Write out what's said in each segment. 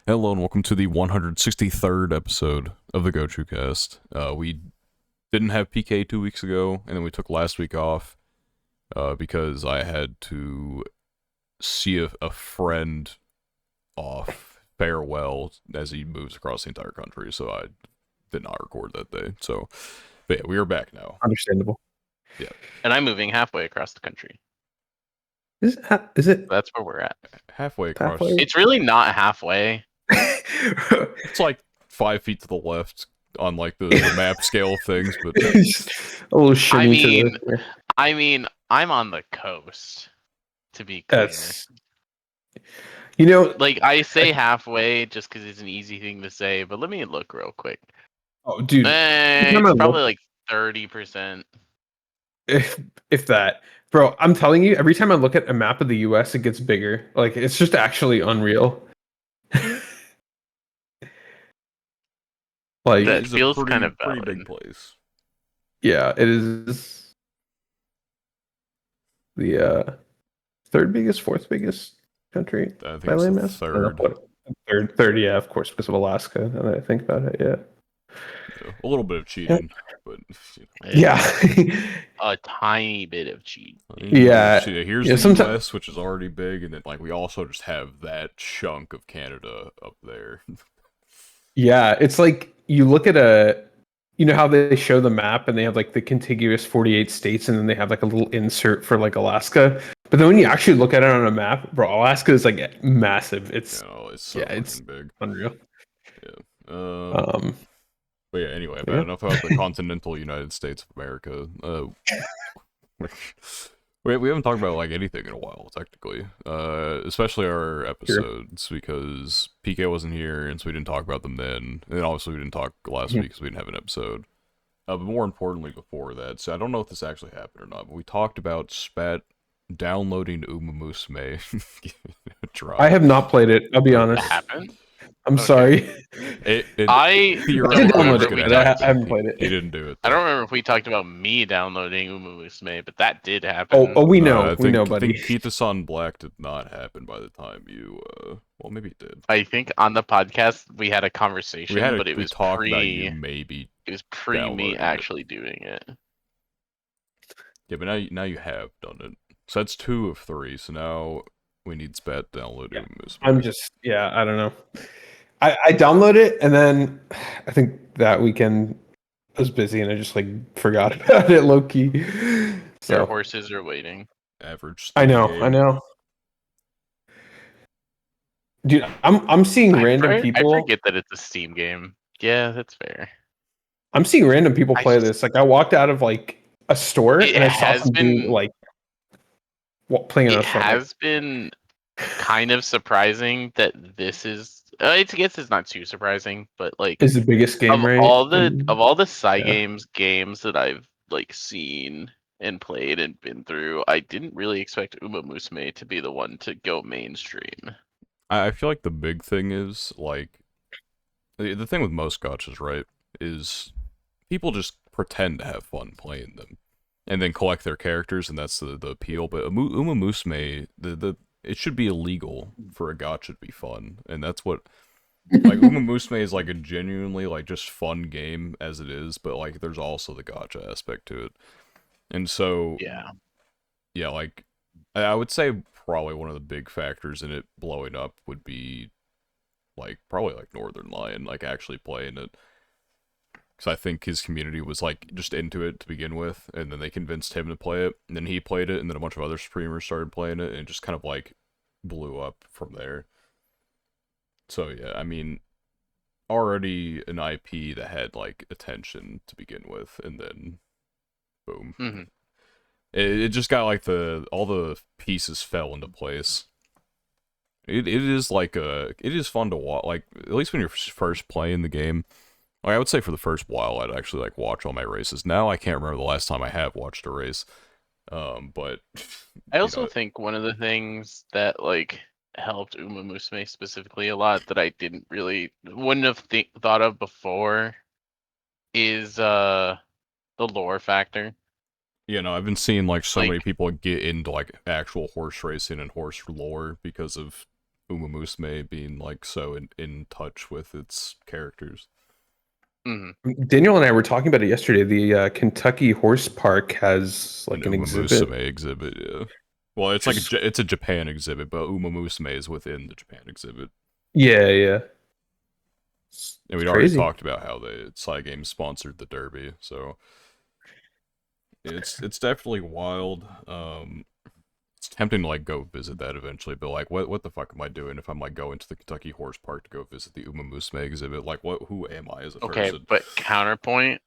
Hello and welcome to the 163rd episode of the Gochuucast. We didn't have PK 2 weeks ago, and then we took last week off because I had to see a friend off farewell as he moves across the entire country, so I did not record that day. But yeah, we are back now. Understandable. Yeah. And I'm moving halfway across the country. Is it That's where we're at. Halfway across. Halfway? It's really not halfway. It's like 5 feet to the left on like the map scale of things, but a little shimmy I mean, I'm on the coast, to be clear. That's Like, I say halfway just because it's an easy thing to say, but let me look real quick. Oh, dude, It's probably like 30%. if that, bro. I'm telling you, every time I look at a map of the U.S., it gets bigger. Like it's just actually unreal. Like That it's feels a pretty, kind of pretty valid. big place. Yeah, it is the third biggest, fourth biggest country I think by it's the landmass. third. Third, yeah, of course, because of Alaska. Now that I think about it, yeah. A little bit of cheating, but Yeah. A tiny bit of cheat. Yeah. Here's Yeah, the U.S., which is already big, and then like we also just have that chunk of Canada up there. Yeah, it's like you look at you know how they show the map and they have like the contiguous 48 states and then they have like a little insert for like Alaska. But then when you actually look at it on a map, bro, Alaska is like massive. It's It's so it's big. unreal. Yeah. But yeah, anyway, enough about the continental United States of America. We haven't talked about like anything in a while, technically. Especially our episodes, because PK wasn't here, and so we didn't talk about them then. And then obviously we didn't talk last week because we didn't have an episode. But more importantly, before that, so I don't know if this actually happened or not, but we talked about Spat downloading Uma Musume. I have not played it, I'll be honest. That happened? I'm sorry. I theoretically, I haven't played it. He didn't do it. I don't remember if we talked about me downloading Uma Musume, but that did happen. Oh, we know, buddy. I think Kita-san Black did not happen by the time you, well, maybe it did. I think on the podcast we had a conversation, but it was talked about you maybe. It was pre me actually doing it. Yeah, but now you have done it. So that's 2 of 3. So now we need Spat downloading. Yeah. I don't know. I downloaded it and then I think that weekend I was busy and I just like forgot about it low key. So their horses are waiting. Average. I know. Dude, I'm seeing random people. I forget that it's a Steam game. Yeah, that's fair. I'm seeing random people play this. Like I walked out of like a store and I saw some dude like playing on a phone. It has been kind of surprising that this is. I guess it's not too surprising, but like is the biggest game, right? Of all the games that I've like seen and played and been through, I didn't really expect Uma Musume to be the one to go mainstream. I feel like the big thing is like the thing with most gachas, right, is people just pretend to have fun playing them and then collect their characters, and that's the appeal. But Uma Musume, it should be illegal for a gacha to be fun, and that's what like Uma Musume is like a genuinely like just fun game as it is, but like there's also the gacha aspect to it. And so yeah, like I would say probably one of the big factors in it blowing up would be like probably like Northern Lion like actually playing it. Because I think his community was like just into it to begin with, and then they convinced him to play it, and then he played it, and then a bunch of other streamers started playing it, and it just kind of like blew up from there. So yeah, I mean, already an IP that had like attention to begin with, and then boom. Mm-hmm. It just got like all the pieces fell into place. It is like it is fun to watch, like at least when you're first playing the game. Like, I would say for the first while, I'd actually like watch all my races. Now I can't remember the last time I have watched a race. But I also think one of the things that like helped Uma Musume specifically a lot that I wouldn't have thought of before is the lore factor. You know, I've been seeing like so many people get into like actual horse racing and horse lore because of Uma Musume being like so in touch with its characters. Hmm. Daniel and I were talking about it yesterday. The Kentucky Horse Park has An like an Uma exhibit. Musume exhibit, yeah. Well, it's like Just it's a Japan exhibit, but Uma Musume is within the Japan exhibit. yeah, yeah. And It's we'd already crazy. talked about how the Sci Games sponsored the Derby, so it's definitely wild. It's tempting to like go visit that eventually, but like, what the fuck am I doing if I'm like going to the Kentucky Horse Park to go visit the Uma Musume exhibit? Like, what? Who am I as a Okay, person? but counterpoint,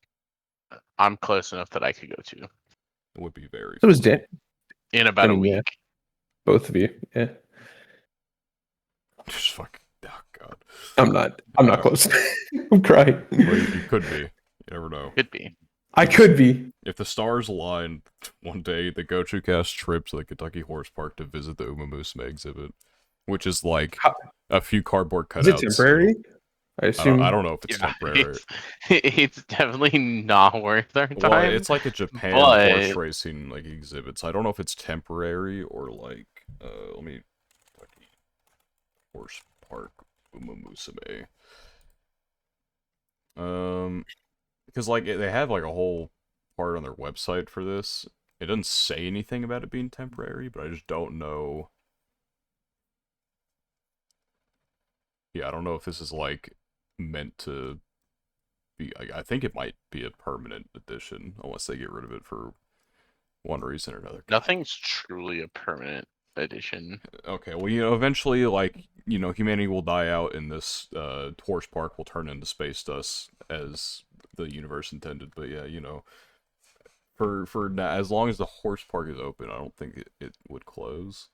I'm close enough that I could go to It would be very So is fun. Dan. in I about a mean, yeah, week. both of you. Yeah, Just fuck. Oh god. I'm not close. I'm crying. Well, you could be. You never know. Could be. I If the could be. if the stars align, one day the Gochuucast trip to the Kentucky Horse Park to visit the Uma Musume exhibit, which is like How, a few cardboard is it cutouts and temporary? I I assume. don't know if it's Yeah, temporary. it's definitely not worth our Well, time. it's like a Japan horse But racing like exhibit. So I don't know if it's temporary or like let me Kentucky Horse Park Uma Musume. Because like they have like a whole part on their website for this. It doesn't say anything about it being temporary, but I just don't know. Yeah, I don't know if this is like meant to be. I think it might be a permanent edition, unless they get rid of it for one reason or another. God. nothing's truly a permanent addition. Okay, well, eventually, like, humanity will die out, and this horse park will turn into space dust as the universe intended. But yeah, for now, as long as the horse park is open, I don't think it would close.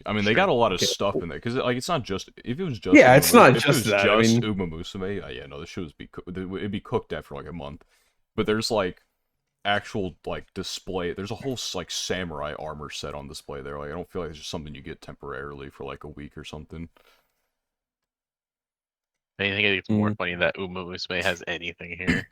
I mean, they got Sure. a lot of Okay. stuff in there because like it's not just if it was just Yeah, it's not If it just was that. I just mean, Uma Musume, yeah, no, the show would it'd be cooked after like a month. But there's like actual like display. There's a whole like samurai armor set on display there. Like I don't feel like it's just something you get temporarily for like a week or something. I think it's more mm, funny that Uma Musume has anything here.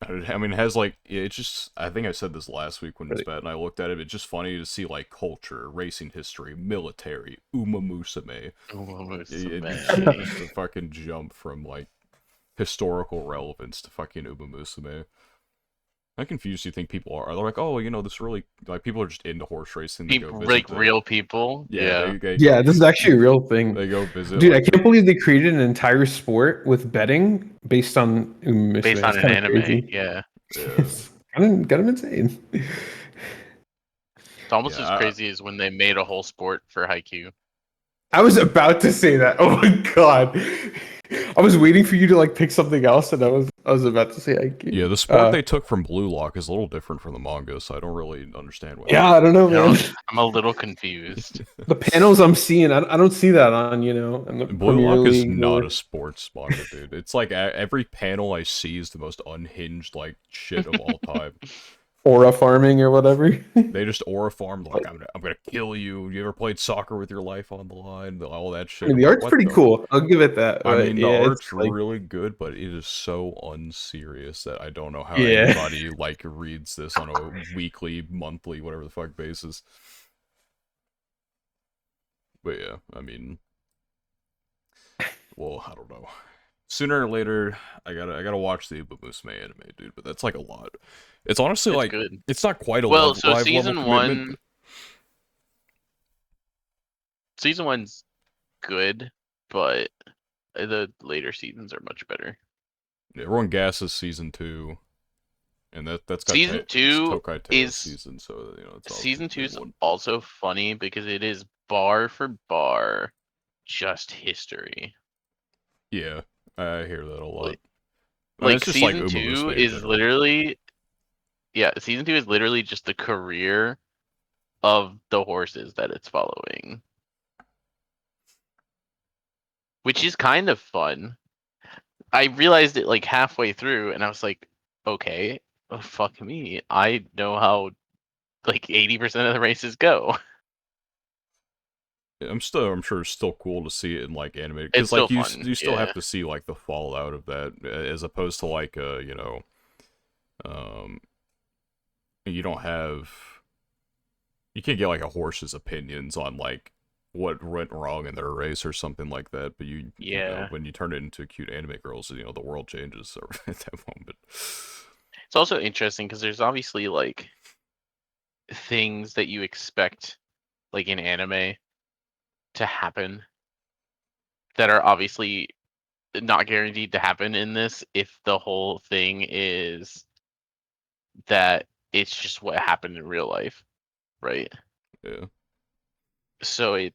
I mean, it has like it's just. I think I said this last week when really. Spat and I looked at it. It's just funny to see like culture, racing history, military, Uma Musume. Uma It's Musume. just a fucking jump from like historical relevance to fucking Uma Musume. How confused do you think people are? They're like, oh, this really like people are just into horse racing. They go People, visit like the real people. yeah. Yeah. They Yeah, go this is actually a real thing. they go visit Dude, I like the can't believe they created an entire sport with betting based on Musume. Based It's on an kind of anime. crazy. Yeah. yeah It's kind of insane. It's almost as yeah. crazy as when they made a whole sport for Haikyuu. I was about to say that. Oh my god. I was waiting for you to like pick something else, and I was about to say Yeah, IQ. the sport they took from Blue Lock is a little different from the manga, so I don't really understand what Yeah, I don't know, You know, man. I'm a little confused. The panels I'm seeing, I don't see that on in the Blue Premier Lock is League not or a sports manga, dude. It's like every panel I see is the most unhinged like shit of all time. aura farming or whatever. They just aura farmed like I'm gonna kill you. You ever played soccer with your life on the line? All that I shit. mean, I'm the like, art's what pretty the? cool. I'll give it that. I But mean, the yeah, it's art's like really good, but it is so unserious that I don't know how yeah. anybody like reads this on a weekly, monthly, whatever the fuck basis. But yeah, I mean, well, I don't know. Sooner or later, I gotta watch the Uba Musume anime, dude. But that's like a lot. It's honestly It's like good. it's not quite a Well, so live level commitment. season one's good, but the later seasons are much better. Everyone gasses season 2, and that's got Season it's two Tokai Teo's is season, so it's obviously season the big two's one. also funny because it is bar for bar just history. Yeah, I hear that a lot. Like, I mean, it's like just like season Uma two Musume in is general. literally yeah, season two is literally just the career of the horses that it's following, which is kind of fun. I realized it like halfway through, and I was like, okay, oh, fuck me, I know how like 80% of the races go. I'm sure it's still cool to see it in like animated It's because still like fun, you still have yeah. to see like the fallout of that as opposed to like um you don't have you can't get like a horse's opinions on like what went wrong in their race or something like that. But you know, Yeah. when you turn it into cute anime girls, you know, the world changes at that moment. It's also interesting because there's obviously like things that you expect like in anime to happen that are obviously not guaranteed to happen in this if the whole thing is that it's just what happened in real life, right? Yeah, So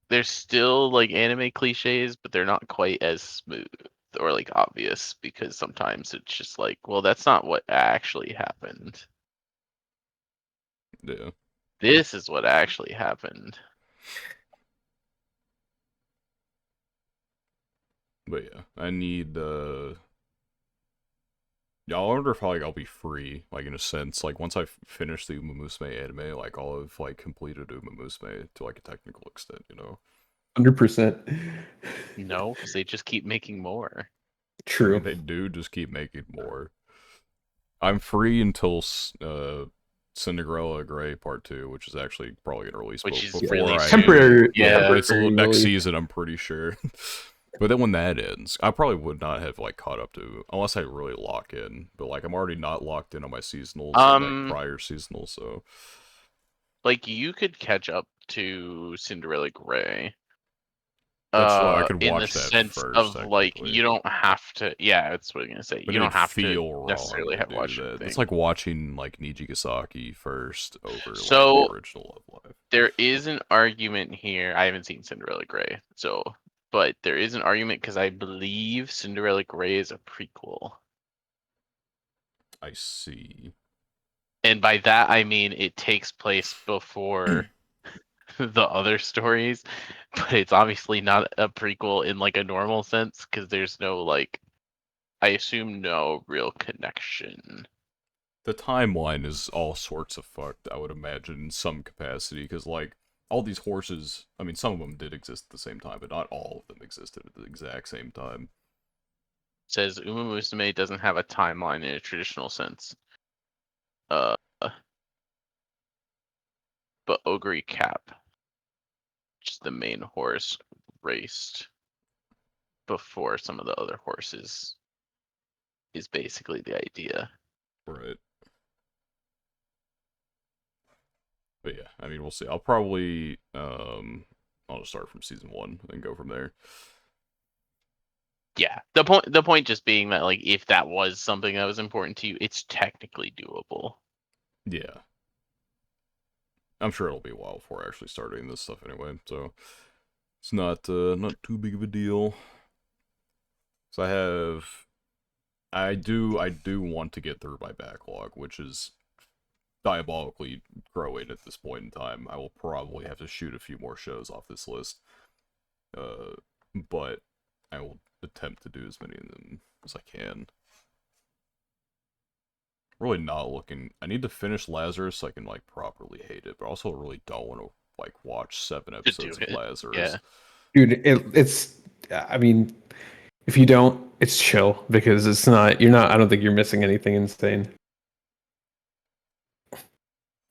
there's still like anime cliches, but they're not quite as smooth or like obvious because sometimes it's just like, well, that's not what actually happened. yeah. This is what actually happened. But yeah, I need yeah, I wonder if like I'll be free, like in a sense. Like once I finish the Uma Musume anime, like I'll have like completed Uma Musume to like a technical extent, you know. 100%. No, because they just keep making more. I mean, True. they do just keep making more. I'm free until Cinderella Grey Part 2, which is actually probably gonna release Which is Yeah. before really I soon. Temporary, yeah, Yeah. it's a little temporary next release. season, I'm pretty sure. But then when that ends, I probably would not have like caught up to unless I really lock in. But like I'm already not locked in on my seasonals and like Um, prior seasonals, so like you could catch up to Cinderella Grey. that's true. I could In the watch that sense first of like technically. you don't have to. Yeah, that's what I'm gonna say. But You it'd don't have to feel wrong necessarily to have do watched that. That's everything. like watching like Nijigasaki first over like the So original Love Live. there is an argument here. I haven't seen Cinderella Grey, so but there is an argument because I believe Cinderella Grey is a prequel. I see. And by that I mean it takes place before the other stories, but it's obviously not a prequel in like a normal sense because there's no like I assume no real connection. The timeline is all sorts of fucked, I would imagine, in some capacity, because, like, all these horses, I mean, some of them did exist at the same time, but not all of them existed at the exact same time. Says Uma Musume doesn't have a timeline in a traditional sense. Uh, but Ogre Cap, which is the main horse, raced before some of the other horses is basically the idea. Right. But yeah, I mean, we'll see. I'll probably, I'll just start from season 1 and go from there. Yeah. The point just being that like if that was something that was important to you, it's technically doable. Yeah. I'm sure it'll be a while before actually starting this stuff anyway, so it's not too big of a deal. So I do want to get through my backlog, which is diabolically growing at this point in time. I will probably have to shoot a few more shows off this list, but I will attempt to do as many of them as I can. Really not looking. I need to finish Lazarus so I can like properly hate it, but I also really don't want to like watch 7 To do episodes of it. Lazarus. Yeah. Dude, it's, I mean, if you don't, it's chill because it's not, I don't think you're missing anything insane.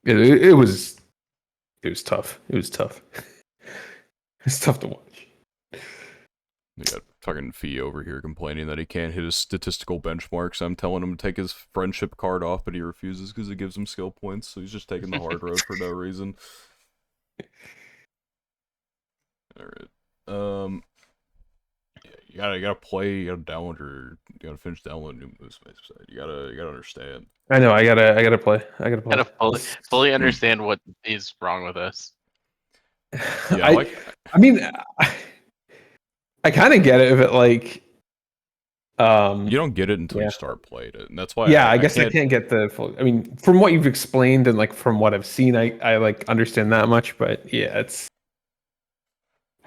It was tough. It was tough. It's tough to watch. We got fucking Fee over here complaining that he can't hit his statistical benchmarks. I'm telling him to take his friendship card off, but he refuses because it gives him skill points. So he's just taking the hard road for no reason. All right. Yeah, you gotta play. You gotta download your. You gotta finish downloading new moves. You gotta understand. I know. I gotta play. I gotta play. Gotta fully understand what is wrong with us. Yeah, I, I mean, I kind of get it if it like, you don't get it until you yeah, start playing it, and that's why yeah. I I guess I can't. can't get the full. I mean, from what you've explained and like from what I've seen, I like understand that much. But yeah, it's.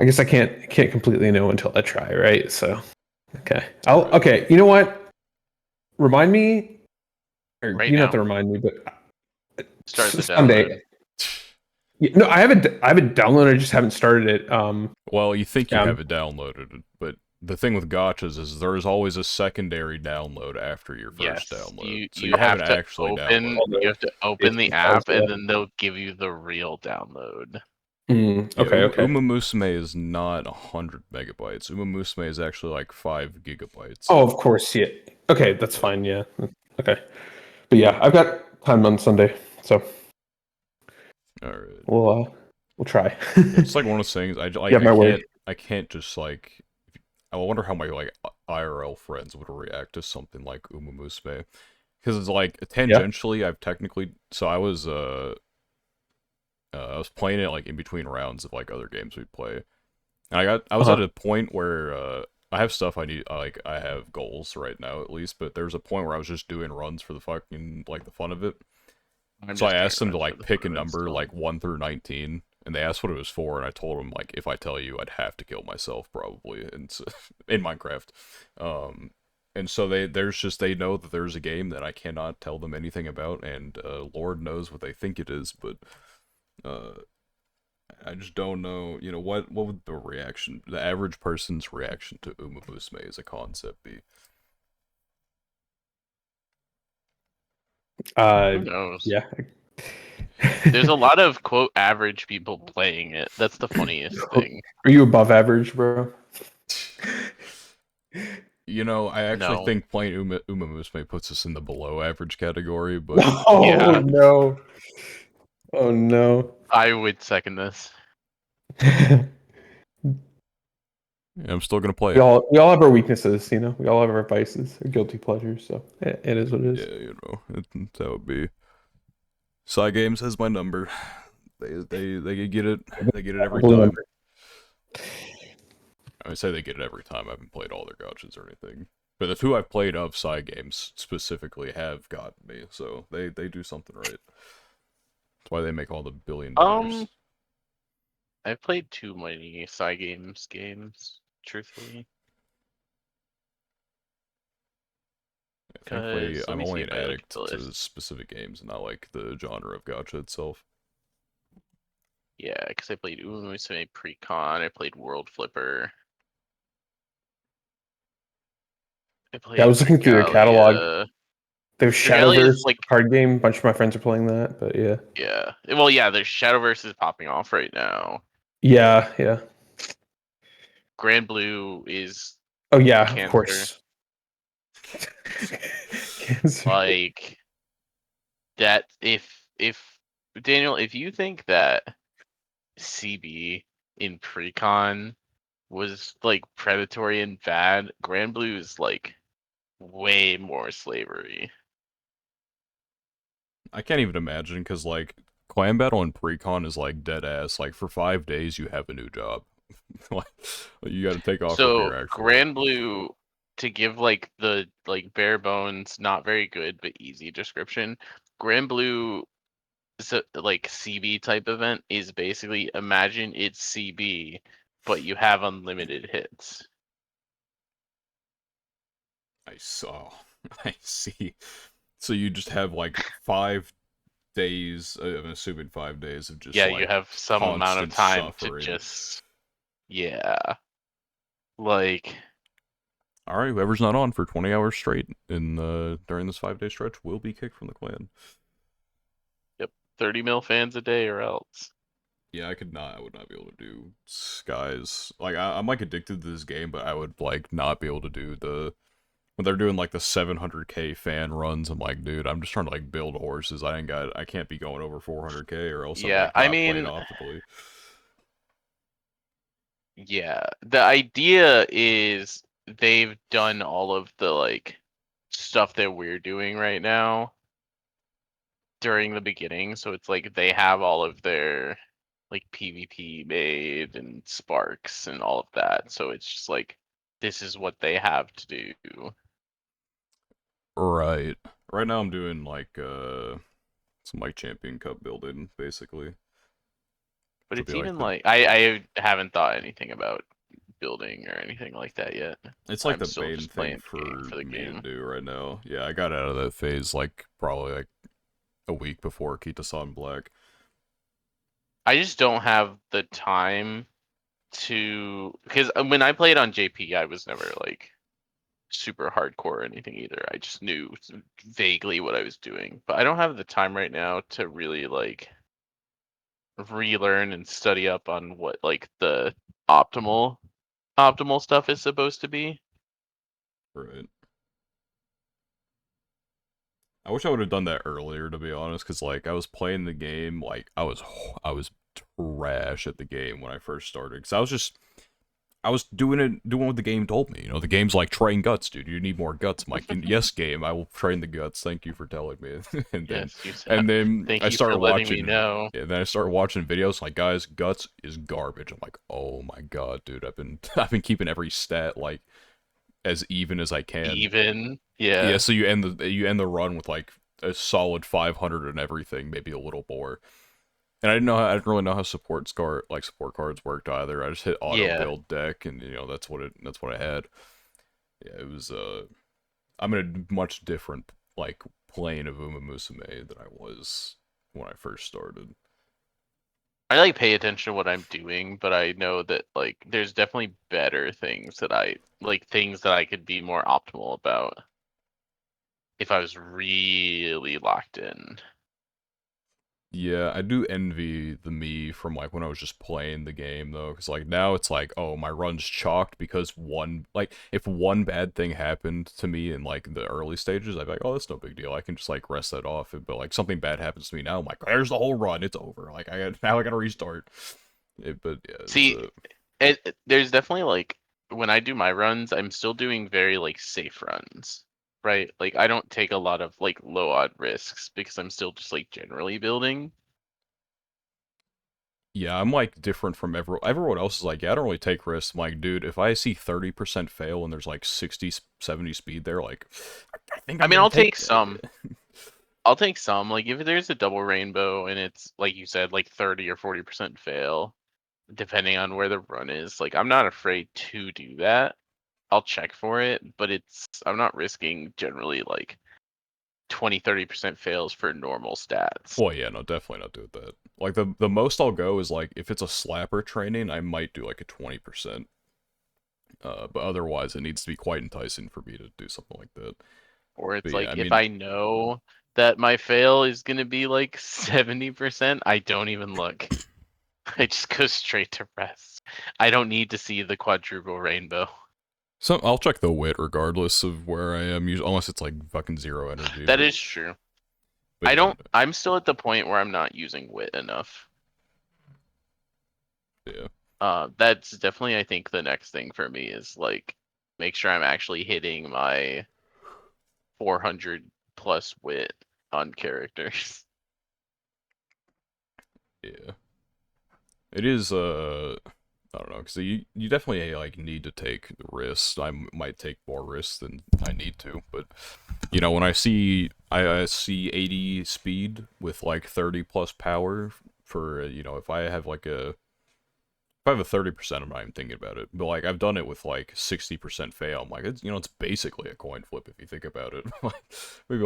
I guess I can't completely know until I try, right? So, okay. Right. Okay. You know what? Remind me, or Right you don't have now. to remind me, but Start the download. Sunday. Yeah, no, I have it downloaded. I just haven't started it. Well, you think you Yeah, have it downloaded, but the thing with gotchas is there's always a secondary download after your first Yes, download, you so you you haven't have to actually open downloaded you it. have to open the Safety files, app, yeah. and then they'll give you the real download. Yeah, Okay, okay. Uma Musume is not 100 megabytes. Uma Musume is actually like 5 gigabytes. Oh, of course, yeah. Okay, that's Yeah. fine, yeah. Okay. But yeah, I've got time on Sunday, so All right. we'll try. Yeah, it's like one of those things. You have my word. I can't just like. I wonder how my like IRL friends would react to something like Uma Musume, because it's like Yeah. tangentially, I've technically. So I was playing it like in between rounds of like other games we play, and I was at Uh-huh. a point where I have stuff I need. Like I have goals right now at least, but there's a point where I was just doing runs for the fucking like the fun of it. I'm So I just doing asked them to runs for like the pick a fun of it number still. like 1 through 19, and they asked what it was for, and I told them like if I tell you, I'd have to kill myself probably in in Minecraft. Um, and so they know that there's a game that I cannot tell them anything about, and Lord knows what they think it is, but uh, I just don't know. You know what would the average person's reaction to Uma Musume as a concept be? Uh Who knows? yeah. There's a lot of quote average people playing it. That's the funniest thing. Are you above average, bro? You know, I actually No. think playing Uma Musume puts us in the below average category, but Oh Yeah, no. Oh no. I would second this. yeah, I'm still gonna play We it. all have our weaknesses, you know. We all have our vices, our guilty pleasures. So it is what it Yeah, is. you know, that would be. Side Games has my number. They get it. They get it every Blue time. number. I say they get it every time. I haven't played all their gotchas or anything, but the two I've played of Side Games specifically have gotten me. So they do something right. That's why they make all the $1 billion. I've played too many games, truthfully. Thankfully, Cause let I'm me see only if an I look at the addict to list. specific games, and not like the genre of gotcha itself. Yeah, because I played Musume Pre-Con, I played World Flipper, I Yeah, I played was looking through their catalog. Dragalia. There's Dragalia is Shadowverse like, card game. A bunch of my friends are playing that, but yeah. yeah. Well, yeah, there's Shadowverse is popping off right now. Yeah, yeah. Grand Blue is Oh yeah, of Cancer. course. Cancer. Like that if Daniel, if you think that CB in Pre-Con was like predatory and bad, Grand Blue is like way more slavery. I can't even imagine because like clan battle and precon is like dead ass. Like for 5 days, you have a new job. Like you got to take off from So your actual work. Grand Blue, to give like the like bare bones, not very good but easy description, Grand Blue like CB type event is basically imagine it's CB, but you have unlimited hits. I saw. I see. So you just have like 5 days. I'm assuming 5 days of just Yeah, you like have some amount of constant time to suffering. just, yeah, like All right, whoever's not on for 20 hours straight in during this 5 day stretch will be kicked from the clan. yep, 30 mil fans a day or else. Yeah, I could not. I would not be able to do skies. Like I'm like addicted to this game, but I would like not be able to do the when they're doing like the 700k fan runs. I'm like, dude, I'm just trying to like build horses. I can't be going over 400k or else I'm Yeah, like I not playing mean, optimally. yeah, the idea is they've done all of the like stuff that we're doing right now during the beginning, so it's like they have all of their like PvP made and sparks and all of that. So it's just like this is what they have to do. Right. Right now I'm doing like some like champion cup building basically, But which will it's be like even the like I haven't thought anything about building or anything like that yet. it's like I'm the still main just thing playing the game for for the me to game. do right now. Yeah, I got out of that phase like probably like a week before Kita-san Black. I just don't have the time because when I played on JP, I was never like super hardcore or anything either. I just knew vaguely what I was doing, but I don't have the time right now to really like relearn and study up on what like the optimal stuff is supposed to be. Right. I wish I would have done that earlier, to be honest, because like I was playing the game, like I was trash at the game when I first started, because I was doing what the game told me. You know, the game's like train guts, dude. You need more guts, Mike. Yes, game, I will train the guts. Thank you for telling me. and then Yes, you said. and then Thank I you for started letting me watching. know. And then I started watching videos like, guys, guts is garbage. I'm like, oh my god, dude. I've been keeping every stat like as even as I can. Even, Yeah, yeah, so you end the run with like a solid 500 and everything, maybe a little more. And I didn't really know how support cards worked either. I just hit auto yeah. build deck, and that's what I had. Yeah, it was I'm in a much different like plane of Uma Musume than I was when I first started. I like pay attention to what I'm doing, but I know that like there's definitely better things that I like things that I could be more optimal about if I was really locked in. Yeah, I do envy the me from like when I was just playing the game though, because like now it's like, oh, my run's chalked because if one bad thing happened to me in like the early stages, I'd be like, oh, that's no big deal. I can just like rest that off. But like something bad happens to me now, I'm like, there's the whole run, it's over. Like now I gotta restart. But yeah, it's See, there's definitely like when I do my runs, I'm still doing very like safe runs, right? Like I don't take a lot of like low odd risks because I'm still just like generally building. yeah, I'm like different from everyone else is like, yeah, I don't really take risks. I'm like, dude, if I see 30% fail and there's like 60, 70 speed there, like, I think I I'm mean, gonna I'll take take that. some. I'll take some. Like if there's a double rainbow and it's like you said, like 30 or 40% fail, depending on where the run is. Like I'm not afraid to do that. I'll check for it, but I'm not risking generally like 20-30% fails for normal stats. Well, yeah, no, definitely not doing that. Like the most I'll go is like if it's a slapper training, I might do like a 20%. But otherwise, it needs to be quite enticing for me to do something like that. Or But it's yeah, like I if mean, I know that my fail is gonna be like 70%, I don't even look. I just go straight to rest. I don't need to see the quadruple rainbow. so I'll check the wit regardless of where I am, unless it's like fucking zero energy. That is true. But yeah, I'm still at the point where I'm not using wit enough. yeah, That's definitely I think the next thing for me is like make sure I'm actually hitting my 400 plus wit on characters. yeah. It is I don't know, because you definitely like need to take the risks. Might take more risks than I need to, but you know when I see 80 speed with like 30 plus power for you know if I have a 30%, I'm not even thinking about it. But like I've done it with like 60% fail. I'm like it's basically a coin flip if you think about it. Like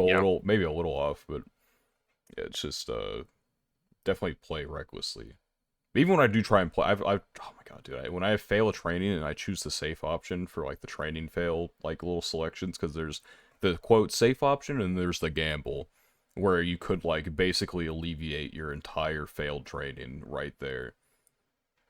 Yeah. maybe a little off, but yeah, it's just definitely play recklessly. Even when I do try and play, oh my god, dude, when I fail a training and I choose the safe option for like the training fail like little selections, because there's the quote safe option and there's the gamble, where you could like basically alleviate your entire failed training right there.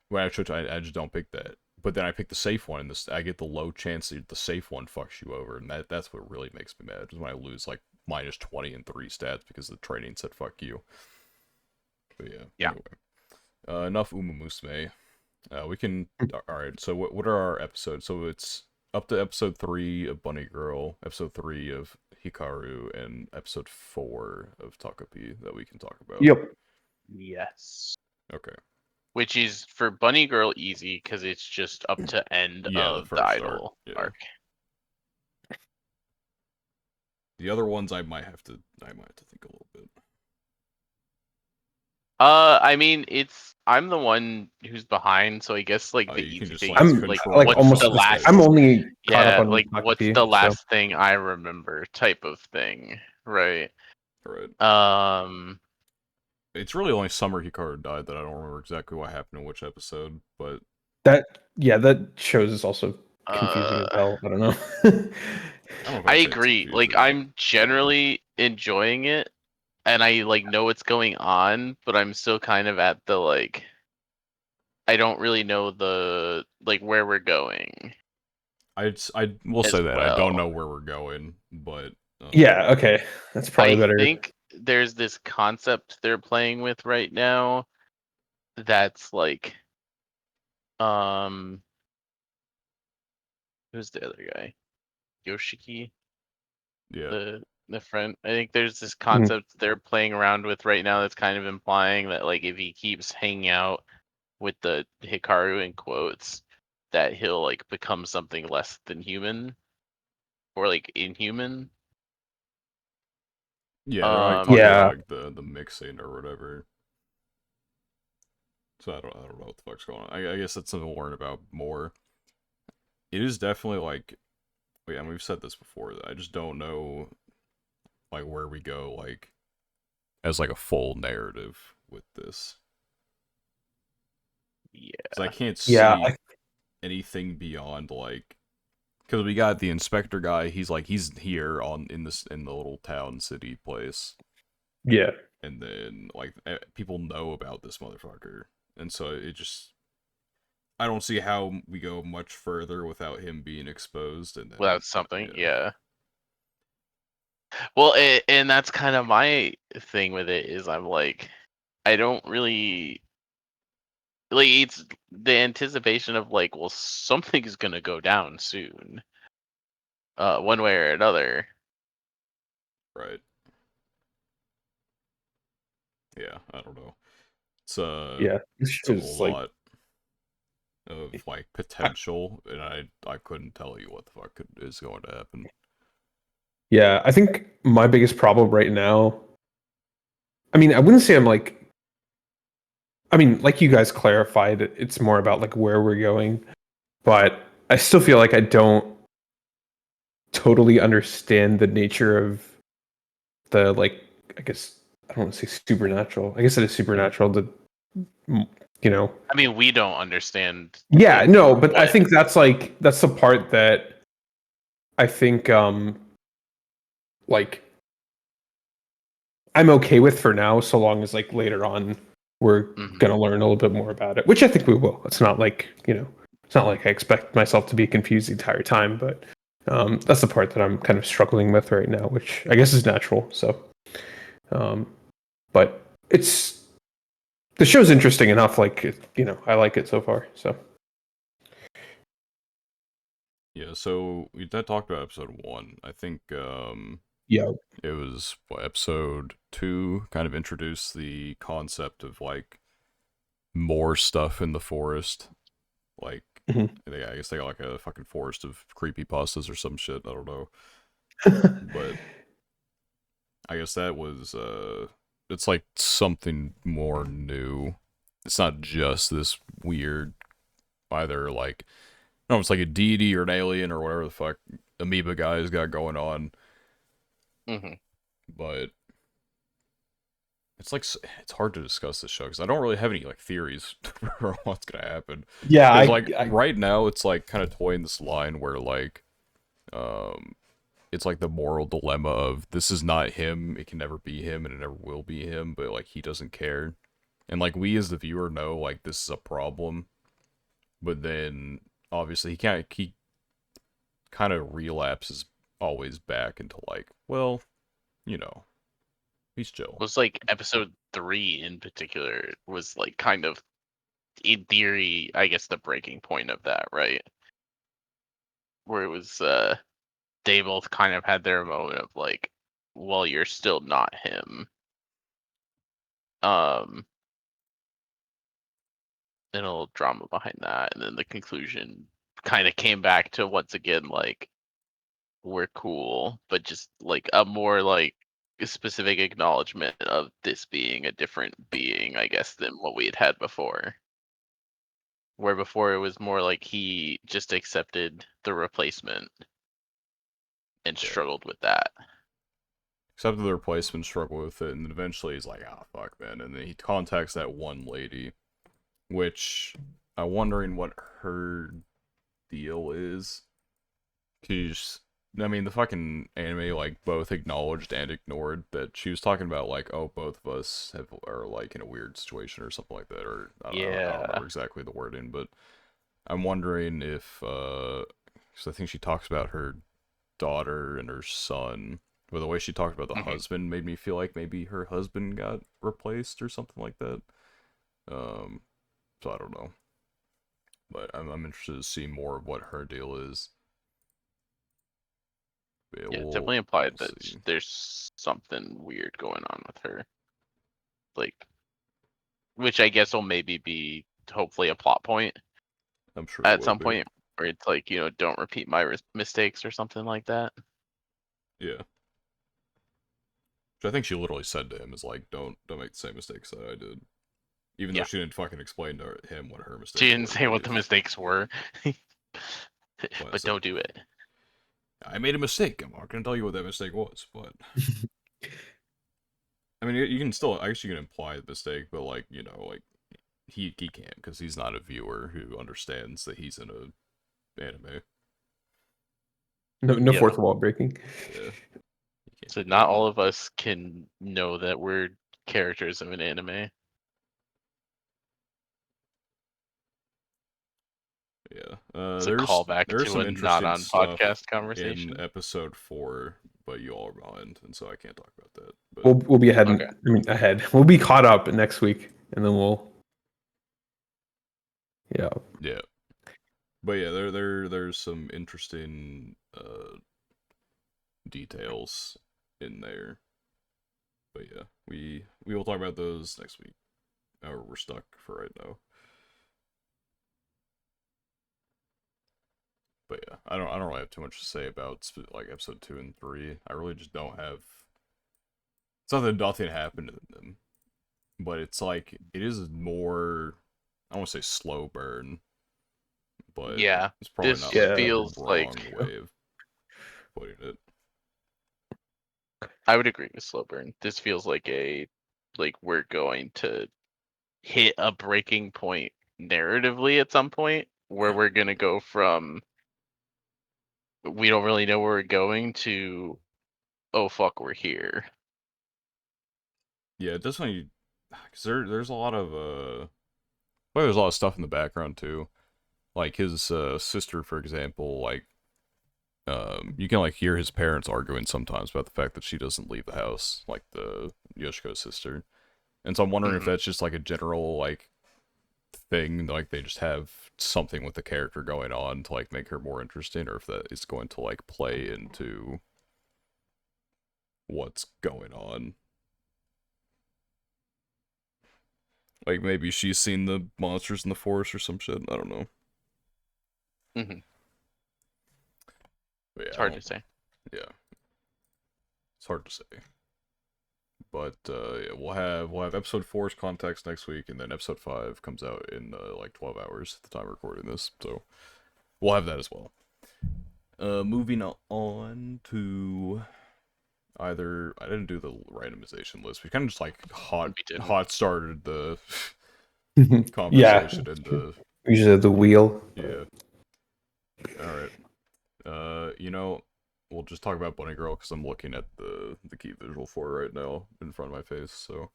When I just don't pick that, but then I pick the safe one, and I get the low chance that the safe one fucks you over, and that's what really makes me mad is when I lose like minus 20 and 3 stats because the training said fuck you. But yeah, Yeah. anyway, enough Umumusme. We can. All right. So what are our episodes? So it's up to episode 3 of Bunny Girl, episode 3 of Hikaru, and episode 4 of Takopi that we can talk about. Yep. Yes. Okay. Which is for Bunny Girl easy because it's just up to end Yeah, the of the first arc. idol Yeah. arc. The other ones I might have to think a little bit. I mean, I'm the one who's behind, so I guess like the You can easy just thing like is I'm like control like the what's almost the fucking last I'm schedule. only caught up yeah, on like what's Takopi, the so last thing I remember type of thing, right? Right. Um It's really only Summer Hikaru died that I don't remember exactly what happened in which episode, but That that shows is also confusing as Uh, hell. I don't know. I don't know if I I'd say it's agree. Like confusing. I'm generally enjoying it, and I like know what's going on, but I'm still kind of at the like I don't really know the like where we're going I will as say that I don't well. know where we're going, but Yeah, okay. That's probably I better. think there's this concept they're playing with right now that's like um who's the other guy? Yoshiki, yeah, the friend. I think there's this Mhm. concept they're playing around with right now that's kind of implying that like if he keeps hanging out with the Hikaru in quotes, that he'll like become something less than human or like inhuman. yeah, they're like talking Um about Yeah, like the mixing or whatever. So I don't know what the fuck's going on. I guess that's something we'll learn about more. It is definitely like, yeah, and we've said this before. I just don't know like where we go like as like a full narrative with this, yeah. because I can't yeah, see anything beyond like, because we got the inspector guy. He's here on in the little town city place, yeah. and then like people know about this motherfucker, and so it just, I don't see how we go much further without him being exposed, and then Without something, yeah, yeah. Well, and that's kind of my thing with it is I'm like I don't really like it's the anticipation of like well something's gonna go down soon, one way or another. right, yeah, I don't know. Yeah. This It's a shows like lot of like I- potential, and I couldn't tell you what the fuck is going to happen. yeah, I think my biggest problem right now, I mean, I wouldn't say I'm like I mean, like you guys clarified, it's more about like where we're going, but I still feel like I don't totally understand the nature of the like I guess I don't want to say supernatural. I guess it is supernatural. Mm, you know, I mean, we don't understand yeah, it no, but I what think that's like that's the part that I think like I'm okay with for now, so long as like later on we're mhm. gonna learn a little bit more about it, which I think we will. It's not like it's not like I expect myself to be confused the entire time, but that's the part that I'm kind of struggling with right now, which I guess is natural. So, um, but it's the show's interesting enough. Like I like it so far. So Yeah, so we that talked about episode 1. I think yeah. it was what, episode 2 kind of introduced the concept of like more stuff in the forest. Like, Mhm. I guess they got like a fucking forest of creepy pastas or some shit. I don't know, but I guess that was it's like something more new. It's not just this weird either like, no, it's like a deity or an alien or whatever the fuck amoeba guy's got going on, Mhm. but it's like it's hard to discuss this show because I don't really have any like theories for what's gonna happen. Yeah, Because like right now it's like kind of toying this line where like um it's like the moral dilemma of this is not him, it can never be him, and it never will be him, but like he doesn't care, and like we as the viewer know like this is a problem, but then obviously he kind of relapses always back into like, well, you know, he's chill. Was like episode 3 in particular was like kind of in theory, I guess the breaking point of that, right? Where it was they both kind of had their moment of like, well, you're still not him. Um and a little drama behind that, and then the conclusion kind of came back to once again like we're cool, but just like a more like specific acknowledgement of this being a different being, I guess, than what we had before. Where before it was more like he just accepted the replacement and Yeah. struggled with that. Except that the replacement struggle with it, and then eventually he's like, ah, fuck, man. And then he contacts that one lady, which I'm wondering what her deal is. She's, I mean, the fucking anime like both acknowledged and ignored that she was talking about like, oh, both of us are like in a weird situation or something like that, or I don't Yeah. remember exactly the wording, but I'm wondering if, because I think she talks about her daughter and her son. But the way she talked about the Hmm. husband made me feel like maybe her husband got replaced or something like that. Um, so I don't know, but I'm interested to see more of what her deal is. Yeah, Yeah, we'll definitely implied we'll that see. there's something weird going on with her. Like, which I guess will maybe be hopefully a plot point I'm sure it at will some be. point where it's like, don't repeat my mistakes or something like that. Yeah, which I think she literally said to him is like, don't make the same mistakes that I did. Even though Yeah. she didn't fucking explain to him what her She mistakes didn't were, say but what yeah. the mistakes were, Well, but it's like don't do it. I made a mistake. I'm not gonna tell you what that mistake was, but I mean, you can still, I guess you can imply the mistake, but like, like he can't because he's not a viewer who understands that he's in a anime. No Yeah. fourth wall breaking. Yeah, he can't So be not doing all that. of us can know that we're characters of an anime. Yeah. It's a There's callback there's to some a not interesting on stuff podcast in conversation. episode 4, but you all are behind, and so I can't talk about that. But We'll be ahead. Okay. I mean, ahead. We'll be caught up next week, and then we'll. Yeah. yeah, but yeah, there's some interesting details in there. But yeah, we will talk about those next week. Or we're stuck for right now. But yeah, I don't really have too much to say about like episode 2 and 3. I really just don't have. It's not that nothing happened in them, but it's like it is more. I don't want to say slow burn, but Yeah. it's probably This not like Yeah. the feels like wrong way of putting it. I would agree with slow burn. This feels like we're going to hit a breaking point narratively at some point where we're gonna go from we don't really know where we're going to oh fuck we're here. Yeah, definitely. Because there's a lot of well, there's a lot of stuff in the background too. Like his sister, for example, like you can like hear his parents arguing sometimes about the fact that she doesn't leave the house, like the Yoshiko's sister. And so I'm wondering if Hmm. that's just like a general like thing, like they just have something with the character going on to like make her more interesting, or if that is going to like play into what's going on. Like maybe she's seen the monsters in the forest or some shit. I don't know. Hmm. But yeah, It's I hard don't. to say. Yeah, it's hard to say. But yeah, we'll have episode 4's context next week, and then episode 5 comes out in like 12 hours at the time of recording this. So we'll have that as well. Moving on to either I didn't do the randomization list. We kind of just like hot We didn't. hot started the Yeah. conversation into We just have the wheel. yeah. All right. We'll just talk about Bunny Girl because I'm looking at the key visual for it right now in front of my face. So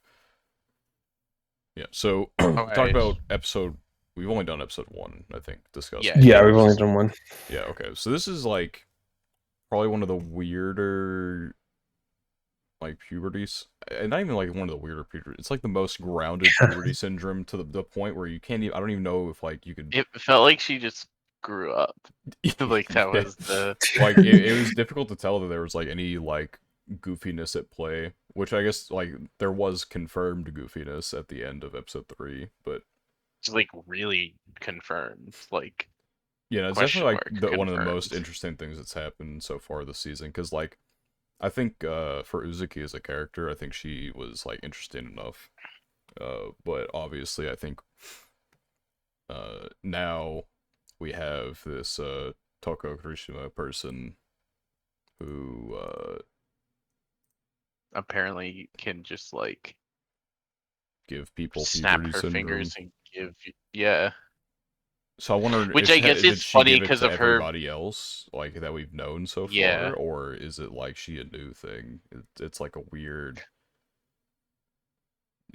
yeah. So All we talked right. about episode. We've only done episode 1, I think, Yeah, discussing it. Yeah, it we've only was done one. Yeah. Okay. So this is like probably one of the weirder like puberties, and not even like one of the weirder puberty. It's like the most grounded puberty syndrome to the point where you can't even. I don't even know if like you could. it felt like she just grew up. Like that Yeah. was the Like it was difficult to tell that there was like any like goofiness at play, which I guess like there was confirmed goofiness at the end of episode 3, but just like really confirmed. Like it's question definitely like mark one of the most confirmed. interesting things that's happened so far this season. Because like I think for Uzuki as a character, I think she was like interesting enough. But obviously, I think now we have this Toko Kirishima person who Apparently can just like give people snap puberty her fingers syndrome. and give yeah. So I wonder Which if I guess did is she funny give it because to of her. everybody else like that we've known so far, Yeah, or is it like she a new thing? It's like a weird.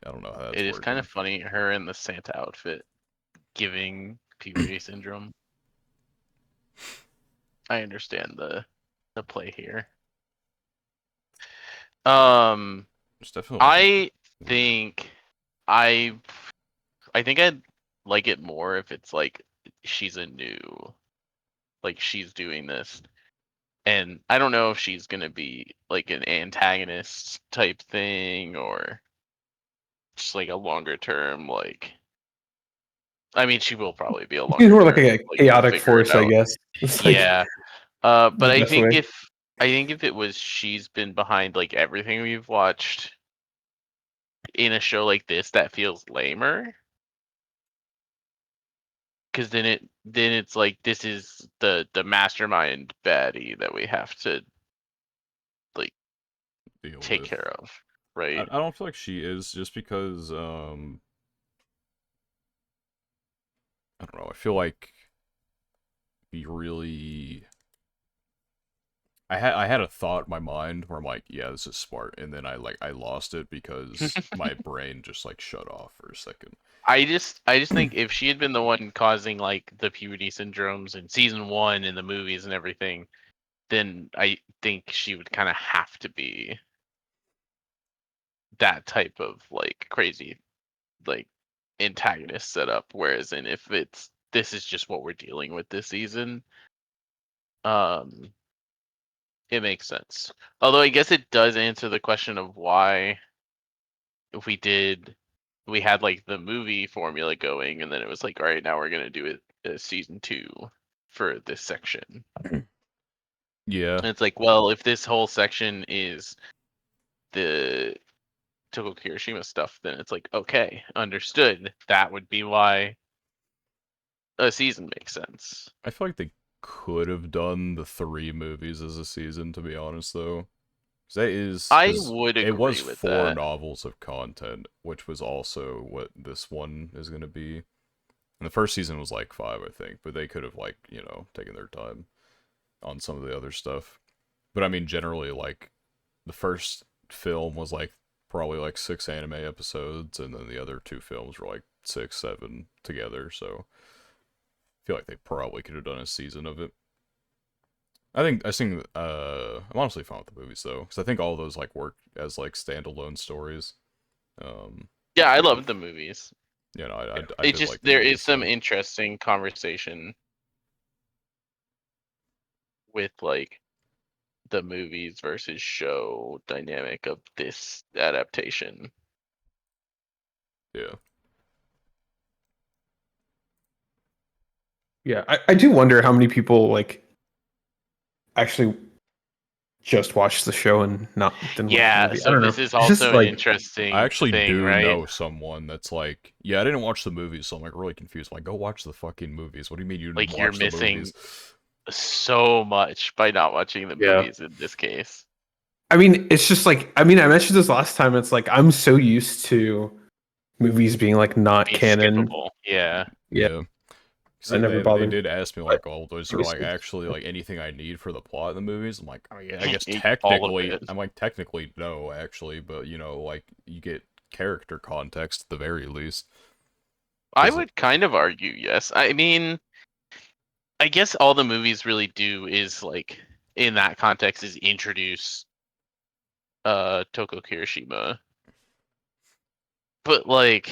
I don't know how it that's is kind of working. funny her in the Santa outfit giving puberty syndrome. I understand the play here. Um, It's definitely like I weird. think I I think I'd like it more if it's like she's a new, like she's doing this. And I don't know if she's gonna be like an antagonist type thing or just like a longer term like I mean she will probably be a She's longer more like term. a Like we'll chaotic figure it force, I out. guess. It's like Yeah. But the best way. I think if it was she's been behind like everything we've watched in a show like this that feels lamer. Because then it's like this is the mastermind baddie that we have to like Deal take with. care of, right? I don't feel like she is just because I don't know. I feel like we really. I had a thought in my mind where I'm like, yeah, this is smart, and then I lost it because my brain just like shut off for a second. I just think if she had been the one causing like the puberty syndromes in season one in the movies and everything, then I think she would kind of have to be that type of like crazy like antagonist setup. Whereas in if it's this is just what we're dealing with this season, um, it makes sense. Although I guess it does answer the question of why if we had like the movie formula going and then it was like all right now we're gonna do it as season two for this section. Yeah, And it's like, well, if this whole section is the Toko Kirishima stuff, then it's like, okay, understood. That would be why a season makes sense. I feel like they could have done the 3 movies as a season, to be honest, though. 'Cause that is I because would it was agree with 4 novels of content, which was also what this one is gonna be. And the first season was like 5, I think, but they could have like taken their time on some of the other stuff. But I mean, generally, like the first film was like probably like 6 anime episodes, and then the other 2 films were like 6, 7 together. So I feel like they probably could have done a season of it. I'm honestly fine with the movies though, because I think all of those like work as like standalone stories. Um, that. Yeah, I love the movies. I It's did just like the there is movies, some so interesting conversation with like the movies versus show dynamic of this adaptation. yeah. Yeah, I do wonder how many people like actually just watched the show and not didn't watch the Yeah, movie. I so don't know. this is It's just also an like I interesting actually thing, do right? know someone that's like, yeah, I didn't watch the movies, so I'm like really confused. I'm like, go watch the fucking movies. What do you mean you didn't Like you're watch the movies? missing so much by not watching the yeah. movies in this case. I mean, it's just like I mean, I mentioned this last time. It's like I'm so used to movies being like not Be canon. skippable. Yeah. Yeah, Yeah. that See, never they bothered me. did ask me But like, oh, is I there guess like actually like anything I need for the plot in the movies? I'm like, I guess All of technically, it. no, actually, but like you get character context at the very least. I Because would kind of argue yes. I mean, I guess all the movies really do is like in that context is introduce Toko Kirishima. But like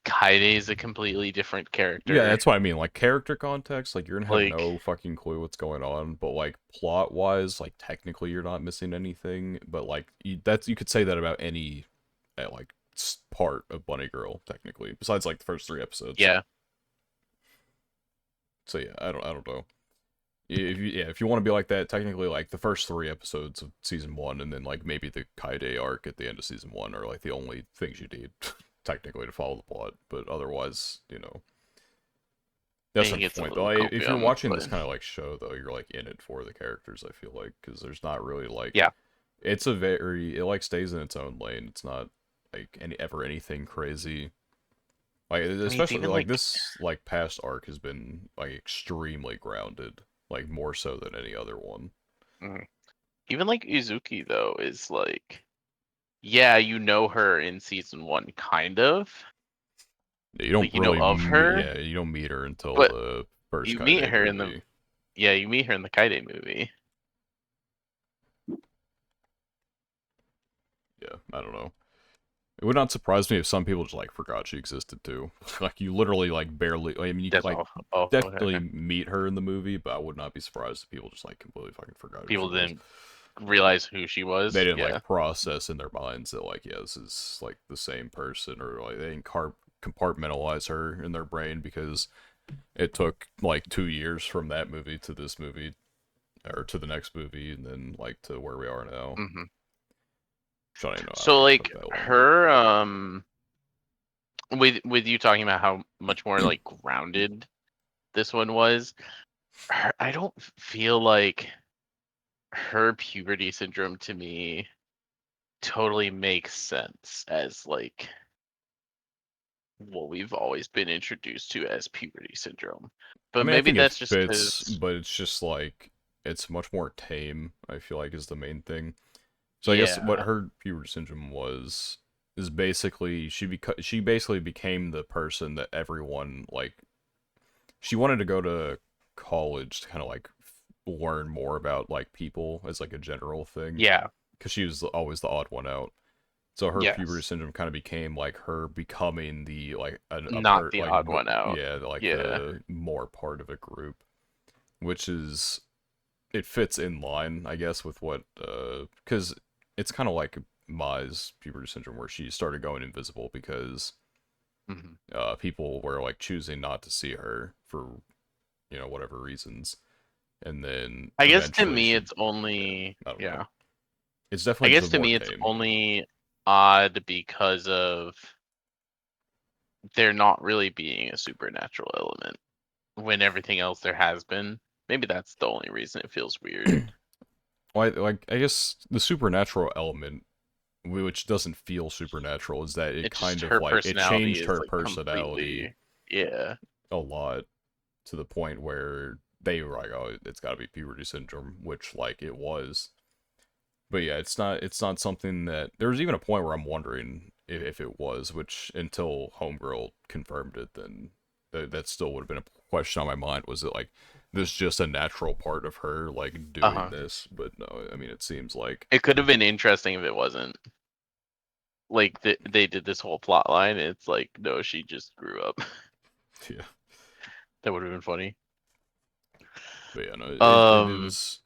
Kaide is a completely different yeah, character. that's what I mean. Like character context, like you're gonna have Like no fucking clue what's going on. But like plot wise, like technically you're not missing anything. But like you could say that about any like part of Bunny Girl technically, besides like the first 3 episodes. yeah. So yeah, I don't know. If you want to be like that, technically like the first 3 episodes of season 1, and then like maybe the Kaide arc at the end of season 1 are like the only things you need technically to follow the plot. But otherwise, that's It not the gets a point. little Though, if you're copium, watching but this kind of like show, though, you're like in it for the characters. I feel like because there's not really like yeah. it like stays in its own lane. It's not like anything crazy. Like I mean, it's especially even like like, this like past arc has been like extremely grounded, like more so than any other one. mhm. Even like Uzuki though is like, yeah, you know her in season one, kind of. You don't Like you know really, of her, yeah, you don't meet her until but the first you meet Kaide her in the movie. yeah, you meet her in the Kaide movie. Yeah, I don't know. It would not surprise me if some people just like forgot she existed too. Like you literally like barely. I mean, you That's like all definitely meet her in the movie, but I would not be surprised if people just like completely fucking forgot who she people was. didn't realize who she They was. didn't Yeah. like process in their minds that like yeah, this is like the same person, or like they didn't compartmentalize her in their brain because it took like 2 years from that movie to this movie or to the next movie, and then like to where we are now. hmm Which I don't even know how So it like took that long, but her, with you talking about how much more like grounded this one was, I don't feel like her puberty syndrome to me totally makes sense as like what we've always been introduced to as puberty syndrome. I But mean, I maybe think it that's just fits, because, but it's just like it's much more tame. I feel like is the main thing. So I guess what yeah, her puberty syndrome is basically she basically became the person that everyone like. She wanted to go to college to kind of like learn more about like people as like a general thing yeah, because she was always the odd one out. So her puberty yes, syndrome kind of became like her becoming the like a not part the like odd one out. yeah like Yeah. the more part of a group, which is it fits in line, I guess, with what because it's kind of like Mai's puberty syndrome where she started going invisible because hmm people were like choosing not to see her for whatever reasons, and then I guess to eventually me she it's yeah only I don't know yeah. it's I definitely just guess a to more me it's tame. only odd because of there not really being a supernatural element when everything else there has been. Maybe that's the only reason it feels weird. Well, like I guess the supernatural element which doesn't feel supernatural is that it It's just kind of her like it personality changed is her like personality completely yeah. a lot to the point where they were like, oh, it's got to be puberty syndrome, which like it was. But yeah, it's not something that there was even a point where I'm wondering if it was, which until Homegirl confirmed it, then that still would have been a question on my mind. Was it like this just a natural part of her like doing Uh-huh. this? But no, I mean it seems like It could have been interesting if it wasn't. Like they did this whole plot line. It's like no, she just grew up. yeah. That would have been funny. But yeah, no, it Um. is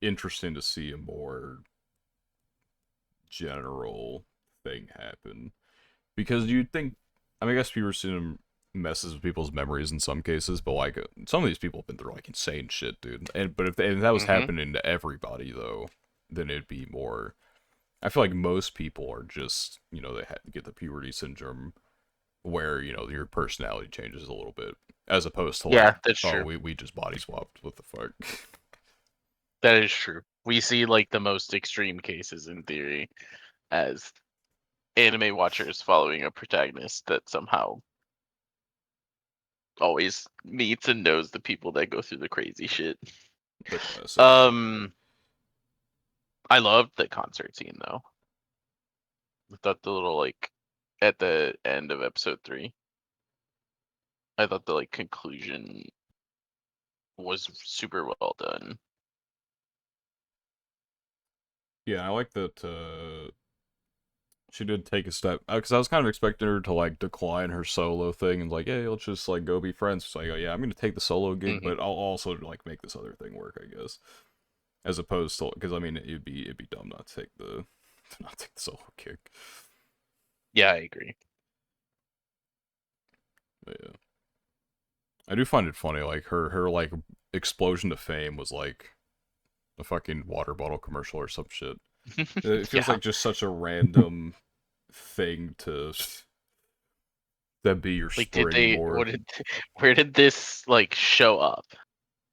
interesting to see a more general thing happen because you'd think, I mean, I guess puberty syndrome messes with people's memories in some cases, but like some of these people have been through like insane shit, dude. And but if that was hmm happening to everybody though, then it'd be more. I feel like most people are just they get the puberty syndrome where your personality changes a little bit as opposed to like Yeah, that's oh true. we just body swapped what the fuck. That is true. We see like the most extreme cases in theory as anime watchers following a protagonist that somehow always meets and knows the people that go through the crazy shit. The classic. Um, I loved the concert scene though. I thought the little like at the end of episode 3, I thought the like conclusion was super well done. Yeah, I like that she did take a step because I was kind of expecting her to like decline her solo thing and like, hey, let's just like go be friends. So I go, yeah, I'm gonna take the solo gig, hmm but I'll also like make this other thing work, I guess. As opposed to because I mean it'd be dumb not to take the to not take the solo gig. Yeah, I agree. But yeah, I do find it funny like her like explosion to fame was like a fucking water bottle commercial or some shit. It feels Yeah. like just such a random thing to that be your Like, did they? What springboard. did? Where did this like show up?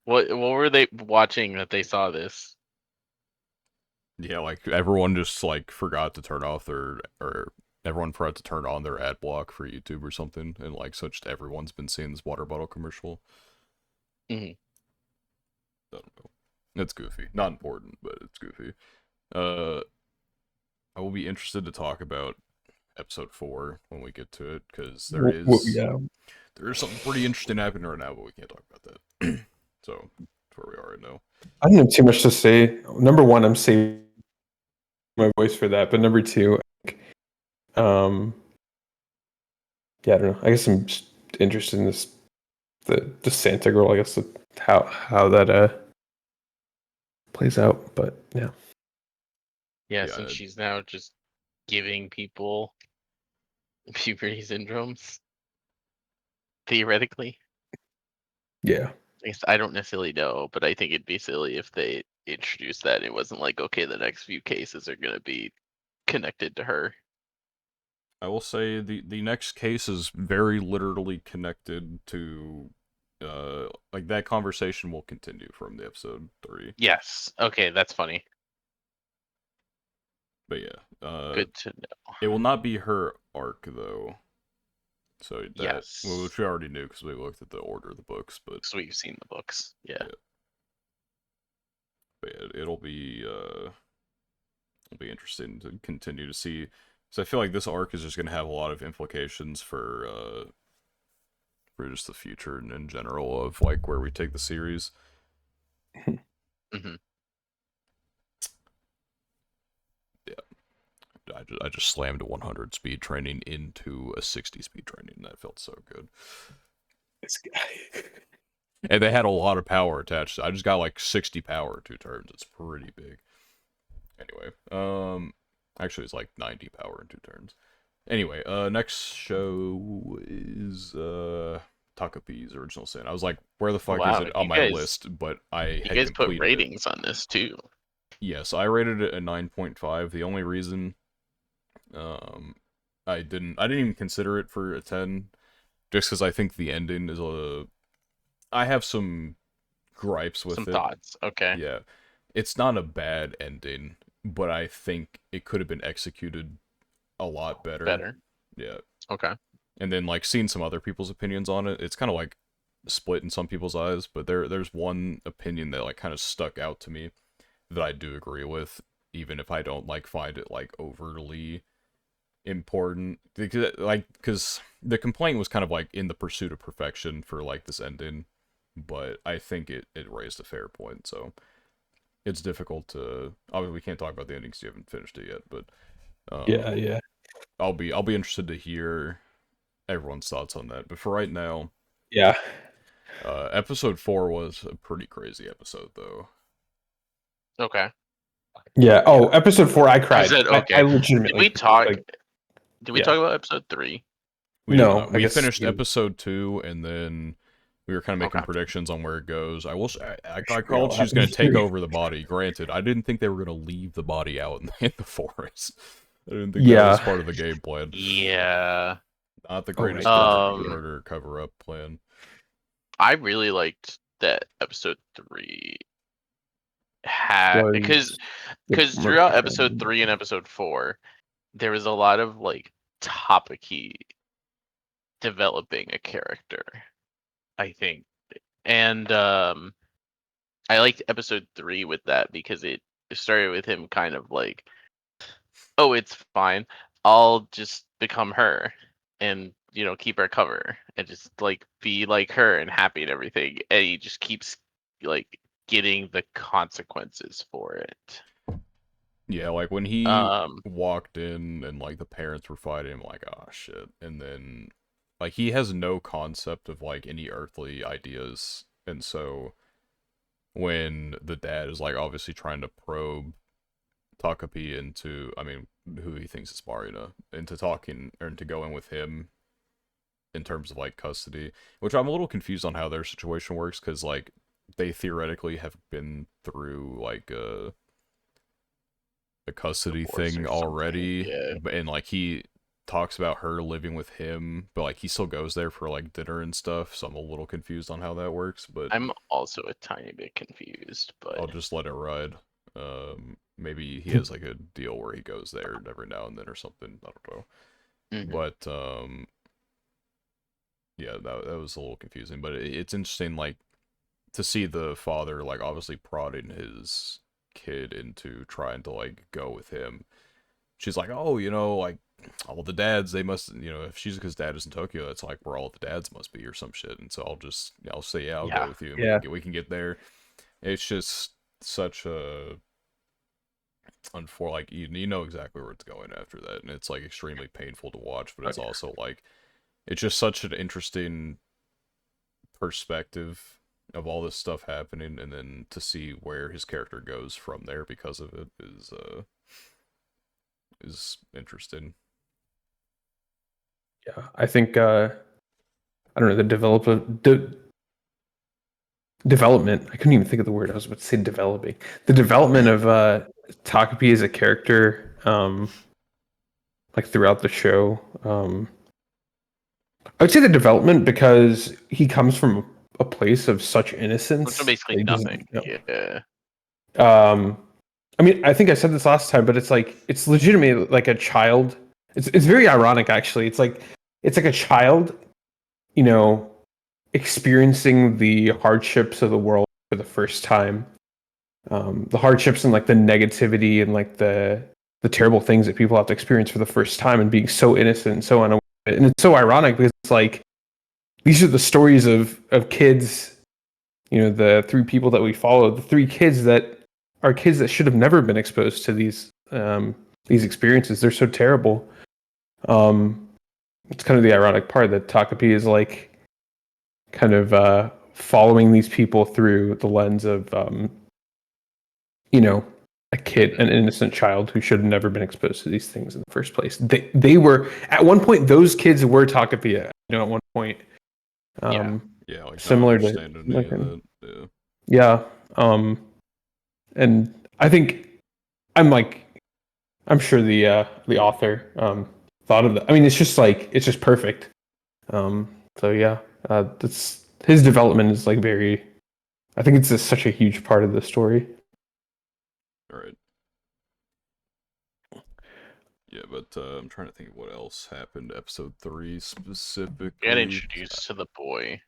What were they watching that they saw this? Yeah, like everyone just like forgot to turn off their or everyone forgot to turn on their ad block for YouTube or something, and like so just everyone's been seeing this water bottle commercial. Hmm. I don't know. It's goofy. Not important, but it's goofy. Uh, I will be interested to talk about episode 4 when we get to it, because Yeah. there is something pretty interesting happening right now, but we can't talk about that. So that's where we are right now. I don't have too much to say. Number one, I'm saving my voice for that, but number two, um, yeah, I don't know. I guess I'm just interested in this the Santa girl. I guess how that plays out, but yeah. Yeah, since Yeah, she's now just giving people puberty syndromes, theoretically. Yeah. I guess I don't necessarily know, but I think it'd be silly if they introduced that. It wasn't like, okay, the next few cases are gonna be connected to her. I will say the next case is very literally connected to, like that conversation will continue from the episode 3. Yes. Okay, that's funny. But yeah, Good to know. it will not be her arc though. So that, well, Yes. which we already knew because we looked at the order of the books, but So we've seen the books. Yeah. yeah, but yeah, it'll be interesting to continue to see. So I feel like this arc is just gonna have a lot of implications for just the future and in general of like where we take the series. Hmm. I just slammed a 100 speed training into a 60 speed training. That felt so good. This guy. And they had a lot of power attached. I just got like 60 power 2 turns. It's pretty big. Anyway, actually it's like 90 power in 2 turns. Anyway, next show is Takopi's Original Sin. I was like, where the Oh fuck is wow, it on my list? But I you had guys put completed it. ratings on this too. Yes, I rated it a 9.5. The only reason um I didn't even consider it for a 10 just cuz I think the ending is a I have some gripes Some with it. thoughts. Okay. Yeah. It's not a bad ending, but I think it could have been executed a lot better. Better. Yeah. Okay. And then like seeing some other people's opinions on it, it's kind of like split in some people's eyes, but there's one opinion that like kind of stuck out to me that I do agree with, even if I don't like find it like overly important because the complaint was kind of like in the pursuit of perfection for like this ending, but I think it raised a fair point. So it's difficult to obviously we can't talk about the ending because you haven't finished it yet, but Yeah, um yeah. I'll be interested to hear everyone's thoughts on that. But for right now, Yeah. episode 4 was a pretty crazy episode though. Okay. Yeah. Yeah, Oh, episode 4, I I cried. said I okay. Did legitimately we cried. talk? Like, Did we yeah. talk about episode 3? we did No, not. I We guess finished you episode 2, and then we were kind of making Okay. predictions on where it goes. I will. I forgot called what she was going happened to to take three. over the body. Granted, I didn't think they were going to leave the body out in the forest. I didn't think that was Yeah. part of the game plan. Yeah. Not the Oh right, greatest that's Um, murder cover up plan. I really liked that episode 3 had because was the murder throughout episode weapon. 3 and episode 4, there was a lot of like topicy developing a character, I think. And I liked episode 3 with that because it started with him kind of like, oh, it's fine. I'll just become her and, keep her cover and just like be like her and happy and everything. And he just keeps like getting the consequences for it. Yeah, like when he Um, walked in and like the parents were fighting, I'm like, oh shit. And then like he has no concept of like any earthly ideas, and so when the dad is like obviously trying to probe Takopi into, I mean, who he thinks is Marina, into talking or into going with him in terms of like custody, which I'm a little confused on how their situation works because like they theoretically have been through like a custody divorce thing or something. already, Yeah. and like he talks about her living with him, but like he still goes there for like dinner and stuff. So I'm a little confused on how that works, but I'm also a tiny bit confused, but I'll just let it ride. Maybe he has like a deal where he goes there every now and then or something. I don't know. Hmm. But yeah, that was a little confusing. But it's interesting, like to see the father like obviously prodding his kid into trying to like go with him. She's like, oh, like all the dads, they must, if Shizuka's dad is in Tokyo, that's like where all the dads must be or some shit. And so I'll say, yeah, I'll go Yeah. with you, and Yeah. we can get there. It's just such a like you know exactly where it's going after that, and it's like extremely painful to watch, but Oh, it's also like it's just such an interesting perspective of all this stuff happening, and then to see where his character goes from there because of it is interesting. yeah. I think I don't know, development. I couldn't even think of the word. I was about to say developing. The development of Takopi as a character, like throughout the show. I would say the development because he comes from a place of such So innocence. basically That he nothing. doesn't, Yeah. um, I mean, I think I said this last time, but it's like it's legitimately like a child. It's very ironic actually. It's like a child, you know, experiencing the hardships of the world for the first time. The hardships and like the negativity and like the terrible things that people have to experience for the first time, and being so innocent and so unaware. And it's so ironic because it's like these are the stories of kids, the three people that we follow, the three kids that are kids that should have never been exposed to these experiences. They're so terrible. um it's kind of the ironic part that Takapi is like kind of following these people through the lens of you know a kid, Hmm. an innocent child who should have never been exposed to these things in the first place. They were at one point, those kids were Takapia, at one point. Yeah. um Yeah, like not Similar to understanding any like of that. Yeah. yeah. And I think I'm like I'm sure the author thought of that. I mean, it's just perfect. So yeah, that's his development is like very. I think it's just such a huge part of the story. All right. Yeah, but I'm trying to think of what else happened. Episode 3 Get specifically. introduced to the boy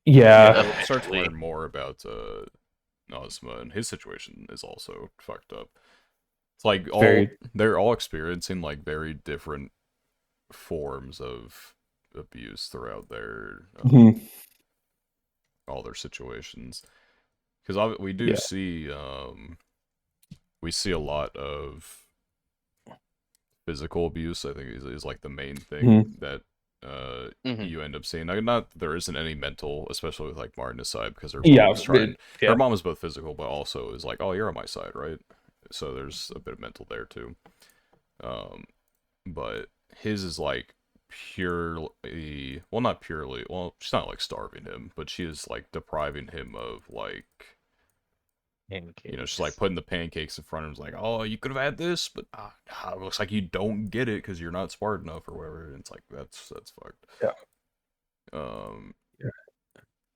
Yeah, Yeah, we start to eventually. learn more about Ozma, and his situation is also fucked up. It's like very. they're all experiencing like very different forms of abuse throughout their Mhm. all their situations. Because we do Yeah. see we see a lot of physical abuse. I think is like the main thing Mhm. that Hmm. you end up seeing. Not there isn't any mental, especially with like Martin's side, because Yeah. her Yeah. mom is both physical, but also is like, oh, you're on my side, right? So there's a bit of mental there too. Um, but his is like purely, well, not purely, well, she's not like starving him, but she is like depriving him of like, she's like Pancakes. putting the pancakes in front of him, like, oh, you could have had this, but it looks like you don't get it because you're not smart enough or whatever. And it's like that's fucked. Yeah. Um, Yeah.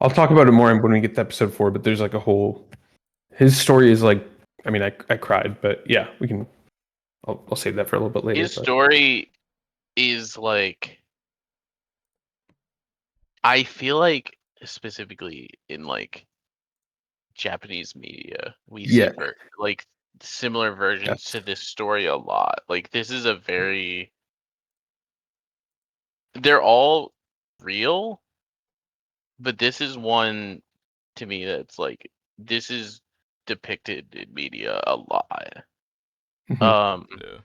I'll talk about it more when we get to episode 4. But there's like a whole. His story is like. I mean, I cried, but yeah, we can. I'll save that for a little bit later. His But story is like, I feel like specifically in like Japanese media, we see yeah, like similar yeah, versions to this story a lot. Like this is a very, they're all real, but this is one to me that's like, this is depicted in media a lot. mhm. Um, yeah,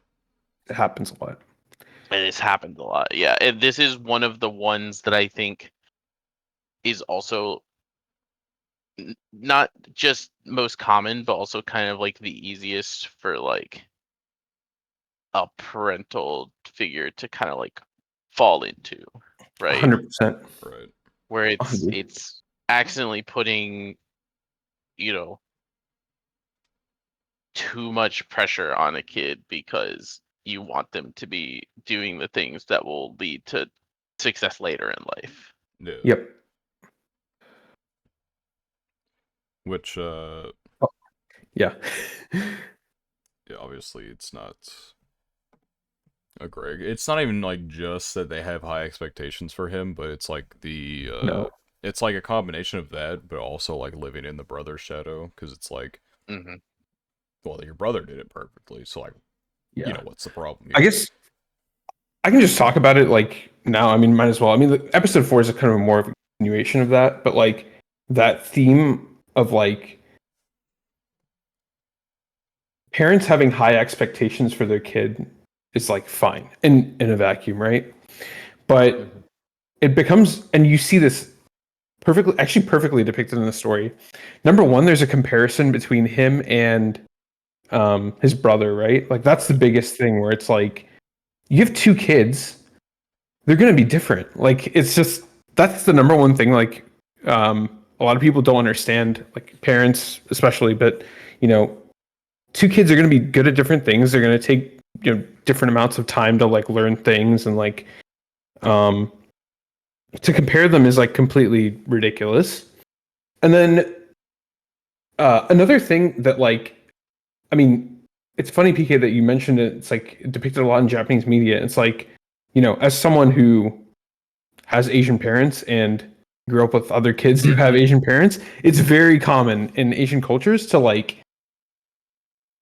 It happens a lot. and this happens a lot. Yeah, and this is one of the ones that I think is also not just most common, but also kind of like the easiest for like a parental figure to kind of like fall into, right? 100%. right, Where it's 100. it's accidentally putting, you know, too much pressure on a kid because you want them to be doing the things that will lead to success later in life. yeah. Yep. Which Oh, yeah. yeah, obviously it's not. Greg. It's not even like just that they have high expectations for him, but it's like No. it's like a combination of that, but also like living in the brother's shadow, because it's like, Hmm. well, your brother did it perfectly, so like, Yeah. what's the problem I here? guess I can just talk about it like now. I mean, might as well. I mean, episode 4 is a kind of more of a continuation of that, but like that theme of like parents having high expectations for their kid is like fine in a vacuum, right? But it becomes, and you see this perfectly depicted in the story. Number one, there's a comparison between him and his brother, right? Like that's the Right. biggest thing where it's like you have two kids, they're going to be different. Like it's just that's the number one thing. Like a lot of people don't understand, like parents especially, but you know, two kids are going to be good at different things. They're going to take different amounts of time to like learn things, and like um, to compare them is like completely ridiculous. And then another thing that like, I mean, it's funny, PK, that you mentioned it. It's like depicted a lot in Japanese media. It's like, as someone who has Asian parents and grew up with other kids who have Asian parents, it's very common in Asian cultures to like,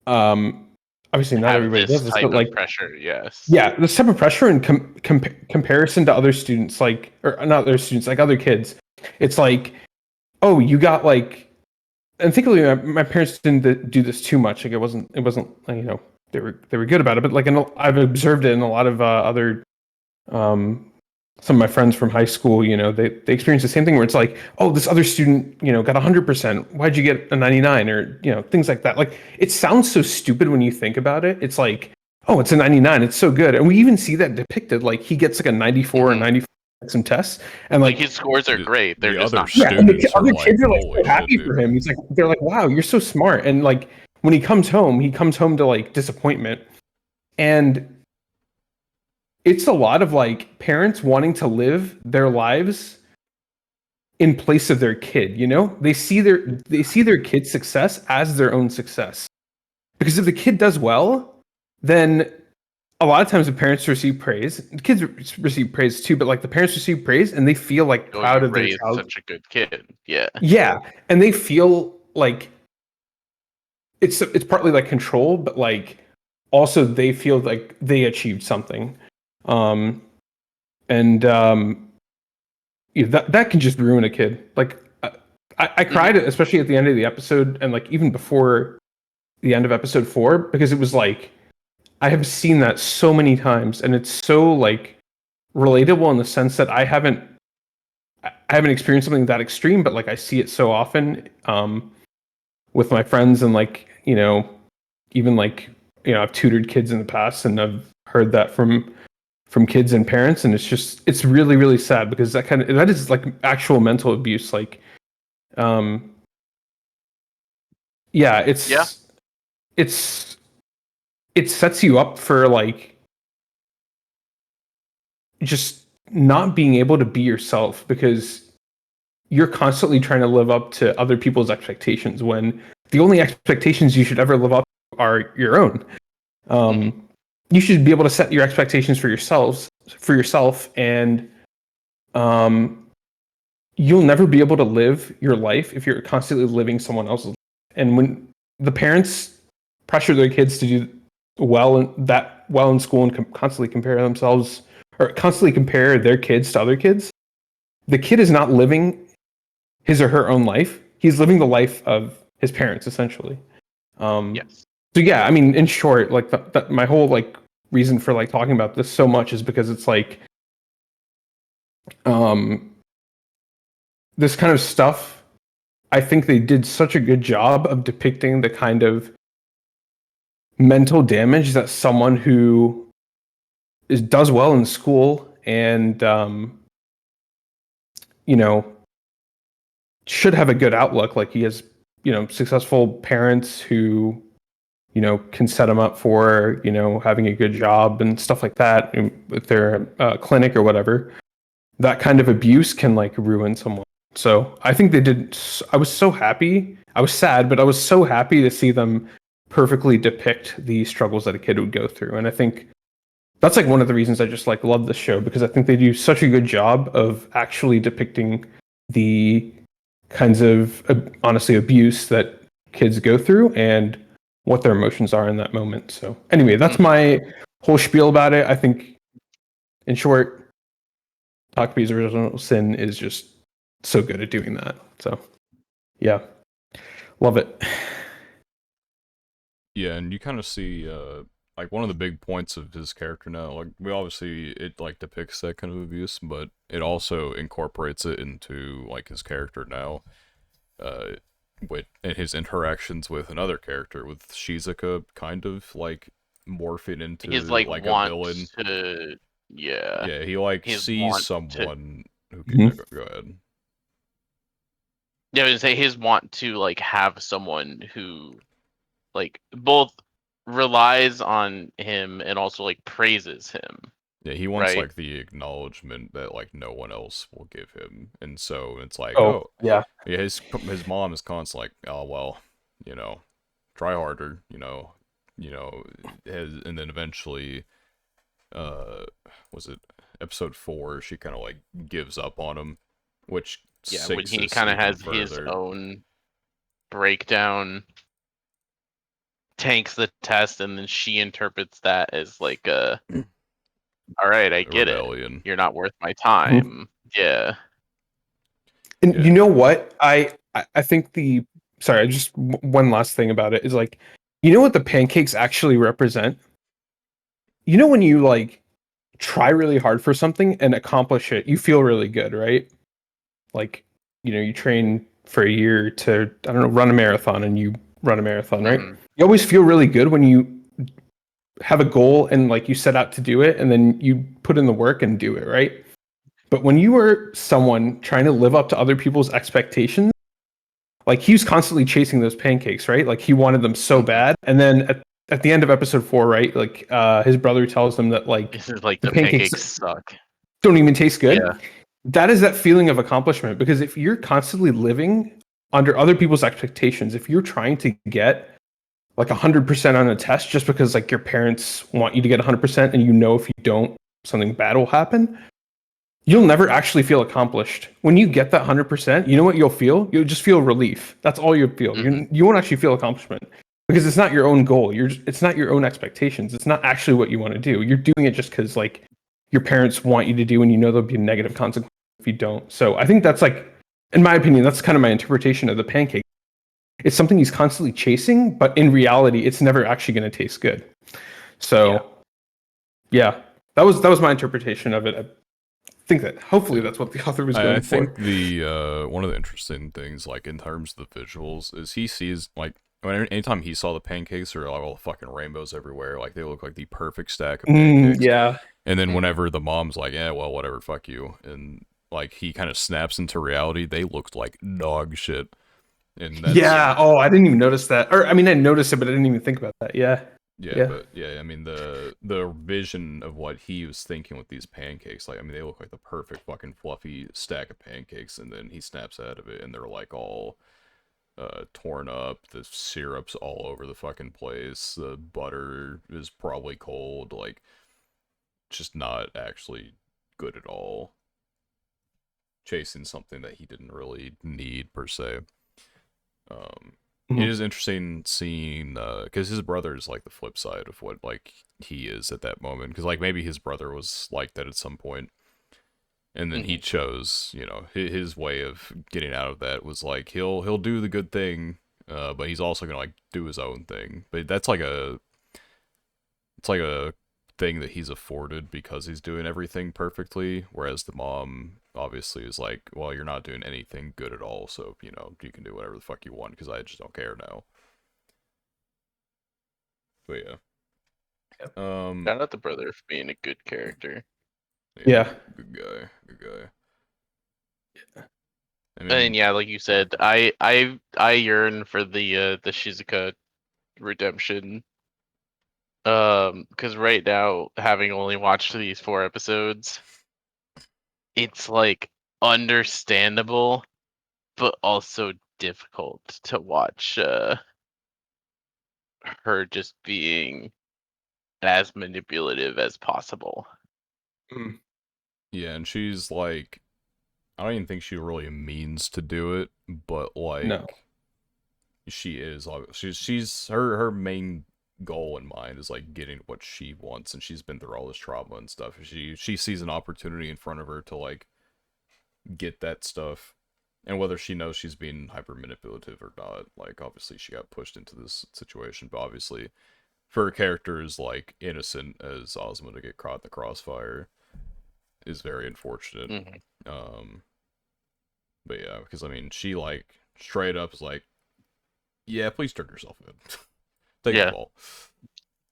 um, obviously not Have everybody this does this, but type of like, pressure, yes. yeah, this type of pressure and comparison to other students, like, or not other students, like other kids. It's like, oh, you got like, and thankfully my parents didn't do this too much. Like it wasn't, they were good about it, but like, I've observed it in a lot of other um, some of my friends from high school, they experience the same thing where it's like, oh, this other student, got 100%. Why'd you get a 99? Or, things like that. Like, it sounds so stupid when you think about it. It's like, oh, it's a 99. It's so good. And we even see that depicted. Like, he gets like a 94 or Hmm. 95 on some tests. And Like like, his scores are great. They're The just other not yeah, good. and the students are other like, kids are like holy so shit, happy for dude. him. He's like, they're like, wow, you're so smart. And like, when he comes home to like disappointment. And it's a lot of like parents wanting to live their lives in place of their kid. They see their kid's success as their own success, because if the kid does well, then a lot of times the parents receive praise, the kids receive praise too, but like the parents receive praise and they feel like Oh, proud you of their raised child. such a good kid. Yeah. Yeah, and they feel like it's partly like control, but like also they feel like they achieved something. Um and that can just ruin a kid. Like I Hmm. cried, especially at the end of the episode, and like even before the end of episode 4, because it was like I have seen that so many times, and it's so like relatable in the sense that I haven't experienced something that extreme, but like I see it so often with my friends, and like even like I've tutored kids in the past, and I've heard that from kids and parents, and it's really really sad, because that is like actual mental abuse. Like um yeah, Yeah. it's it sets you up for like just not being able to be yourself, because you're constantly trying to live up to other people's expectations, when the only expectations you should ever live up to are your own. Hmm. um you should be able to set your expectations for yourself, and um you'll never be able to live your life if you're constantly living someone else's life. And when the parents pressure their kids to do well in school, and constantly compare themselves, or constantly compare their kids to other kids, the kid is not living his or her own life. He's living the life of his parents, essentially. um Yes. so yeah, I mean, in short, like my whole like reason for like talking about this so much is because it's like um this kind of stuff, I think they did such a good job of depicting the kind of mental damage that someone who does well in school, and you know should have a good outlook. Like he has successful parents who can set him up for having a good job and stuff like that with their clinic or whatever. That kind of abuse can like ruin someone. So I think they did. I was so happy. I was sad, but I was so happy to see them perfectly depict the struggles that a kid would go through. And I think that's like one of the reasons I just like love this show, because I think they do such a good job of actually depicting the kinds of honestly abuse that kids go through and what their emotions are in that moment. So anyway, that's Mhm. my whole spiel about it. I think in short, Takopi's original sin is just so good at doing that. So yeah, love it. Yeah, and you kind of see like one of the big points of his character now. Like we obviously it like depicts that kind of abuse, but it also incorporates it into like his character now. Uh, with and his interactions with another character, with Shizuka, kind of like morphing His into like like a want villain. to, yeah, Yeah, he like his sees want to. someone who could Mhm. go ahead. Yeah, I would say his want to like have someone who like both relies on him and also like praises him, Yeah, he wants right? like the acknowledgement that like no one else will give him, and so it's like, Oh oh, yeah. yeah, his mom is constantly like, oh well, try harder, has, and then eventually, uh, was it episode 4? She kind of like gives up on him, which Yeah, when sinks he this kind of even has his further. own breakdown, tanks the test, and then she interprets that as like all right, I A get it. rebellion. You're not worth my Mhm. time. Yeah. And you Yeah, know what? I think the sorry, just one last thing about it is like, you know what the pancakes actually represent? You know when you like try really hard for something and accomplish it, you feel really good, right? Like, you train for a year to, I don't know, run a marathon, and you run a marathon, right? Hmm. You always feel really good when you have a goal and like you set out to do it and then you put in the work and do it, right? But when you are someone trying to live up to other people's expectations, like he was constantly chasing those pancakes, right? Like he wanted them so Hmm. bad. And then at the end of episode 4, right? Like his brother tells him that like This is like the the pancakes pancakes suck. don't even taste Yeah. good. That is that feeling of accomplishment, because if you're constantly living under other people's expectations, if you're trying to get like 100% on a test just because like your parents want you to get 100% and you know if you don't something bad will happen, you'll never actually feel accomplished. When you get that 100%, you know what you'll feel? You'll just feel relief. That's all you'll feel. Hmm. You won't actually feel accomplishment, because it's not your own goal. It's not your own expectations. It's not actually what you want to do. You're doing it just because like your parents want you to do, and you know there'll be a negative consequence if you don't. So I think that's like, in my opinion, that's kind of my interpretation of the pancake. It's something he's constantly chasing, but in reality, it's never actually going to taste good. Yeah. So yeah, that was my interpretation of it. I think that hopefully yeah. that's what the author was I going think for. the one of the interesting things, like in terms of the visuals, is he sees like anytime he saw the pancakes or all the fucking rainbows everywhere, like they look like the perfect stack of pancakes. Yeah. And then Hmm. whenever the mom's like, "Yeah, well, whatever, fuck you," and like he kind of snaps into reality, they looked like dog shit, and that's Yeah. Yeah. Oh, I didn't even notice that. Or I mean, I noticed it, but I didn't even think about that. Yeah. yeah, Yeah. but yeah, I mean the vision of what he was thinking with these pancakes, like I mean they look like the perfect fucking fluffy stack of pancakes, and then he snaps out of it, and they're like all torn up. The syrup's all over the fucking place. The butter is probably cold. Like, just not actually good at all. Chasing something that he didn't really need per se. Um, it Mhm. is interesting seeing because his brother is like the flip side of what like he is at that moment. Because like maybe his brother was like that at some point, and then he Hmm. chose, his way of getting out of that was like he'll do the good thing, but he's also gonna like do his own thing. But that's like it's like a thing that he's afforded because he's doing everything perfectly, whereas the mom obviously is like, well, you're not doing anything good at all, so you can do whatever the fuck you want because I just don't care now. But yeah, Shout out the brother for being a good character. yeah, Yeah. good guy, good guy. I And mean, yeah, like you said, I yearn for the Shizuka redemption. Because right now, having only watched these 4 episodes, it's like understandable, but also difficult to watch her just being as manipulative as possible. Mm. Yeah, and she's like, I don't even think she really means to do it, but No. like, she is. She's her main goal in mind is like getting what she wants, and she's been through all this trauma and stuff. She sees an opportunity in front of her to like get that stuff, and whether she knows she's being hyper manipulative or not, like obviously she got pushed into this situation, but obviously for a character as like innocent as Ozma to get caught in the crossfire is very unfortunate. Hmm. Um, but yeah, because I mean, she like straight up is like, yeah, please turn yourself in, take the Yeah, fall.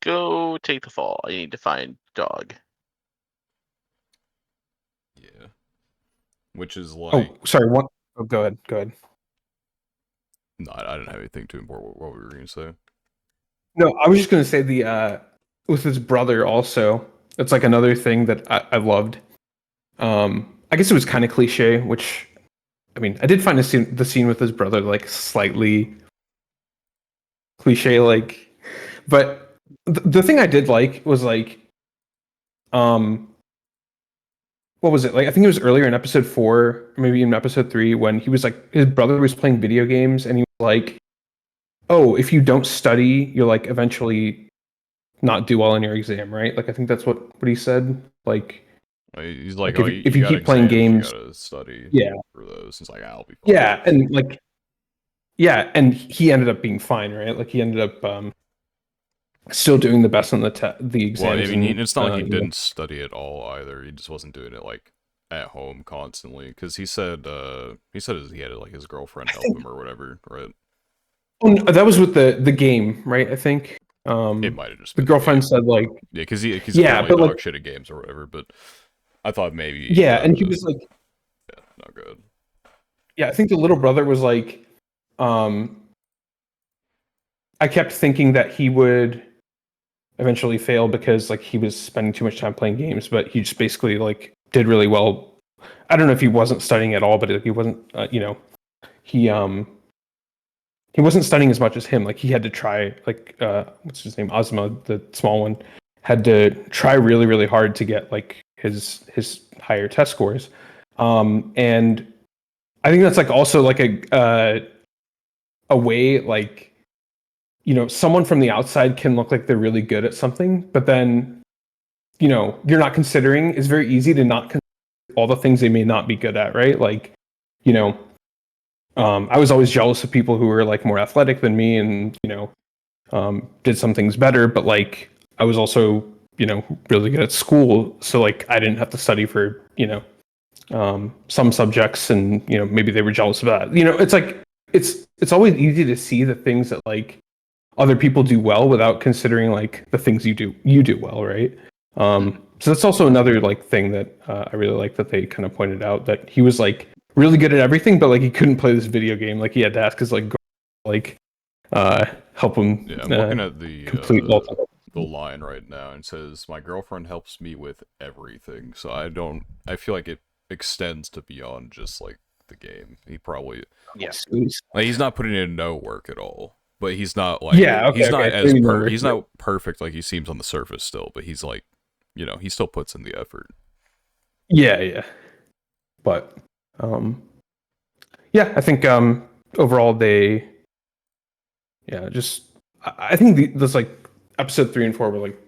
go take the fall. I need to find dog. Yeah, which is Oh, like, sorry. One. Oh, go ahead. Go ahead. no, I didn't have anything too important. What we were gonna say? No, I was just gonna say the with his brother also. It's like another thing that I loved. I guess it was kind of cliche, which I mean, I did find the scene with his brother like slightly cliche, like, but the thing I did like was like, um, what was it like? I think it was earlier in episode 4, or maybe in episode 3, when he was like, his brother was playing video games, and he was like, "Oh, if you don't study, you'll like eventually not do well in your exam, right?" Like, I think that's what he said. He's like, Like oh, if you you got keep playing exams, you games, gotta study yeah, for those. He's like, I'll be fine. yeah, and like yeah, and he ended up being fine, right? Like he ended up still doing the best on the Well, I exams, mean, and it's not like he didn't study at all either. He just wasn't doing it like at home constantly. Because he said he had like his girlfriend I help think him or whatever, right? oh, no, that was with the game, right? I think It might have just the been the girlfriend game. said like Yeah, because yeah, apparently but like dog shit at games or whatever. But I thought maybe yeah, and he was like yeah, not good. yeah, I think the little brother was like um I kept thinking that he would eventually fail because like he was spending too much time playing games, but he just basically like did really well. I don't know if he wasn't studying at all, but he wasn't he he wasn't studying as much as him. Like he had to try like what's his name, Ozma, the small one, had to try really really hard to get like his higher test scores. And I think that's like also like a way like someone from the outside can look like they're really good at something, but then you're not considering. It's very easy to not consider all the things they may not be good at, right? Like you know I was always jealous of people who were like more athletic than me, and did some things better, but like I was also really good at school, so like I didn't have to study for some subjects, and maybe they were jealous of that. It's like it's always easy to see the things that like other people do well without considering like the things you do well, right? Mhm. So that's also another like thing that I really like that they kind of pointed out, that he was like really good at everything, but like he couldn't play this video game. Like he had to ask his like help him Yeah, I'm looking at complete all. the line right now and it says my girlfriend helps me with everything. So I feel like it extends to beyond just like the game. He probably Yeah. like he's not putting in no work at all. But Yeah. Okay. Okay. Maybe no work. he's not perfect like he seems on the surface still, but he's like, he still puts in the effort. Yeah. Yeah. But um, yeah, I think overall they just I think those like episode 3 and 4 were like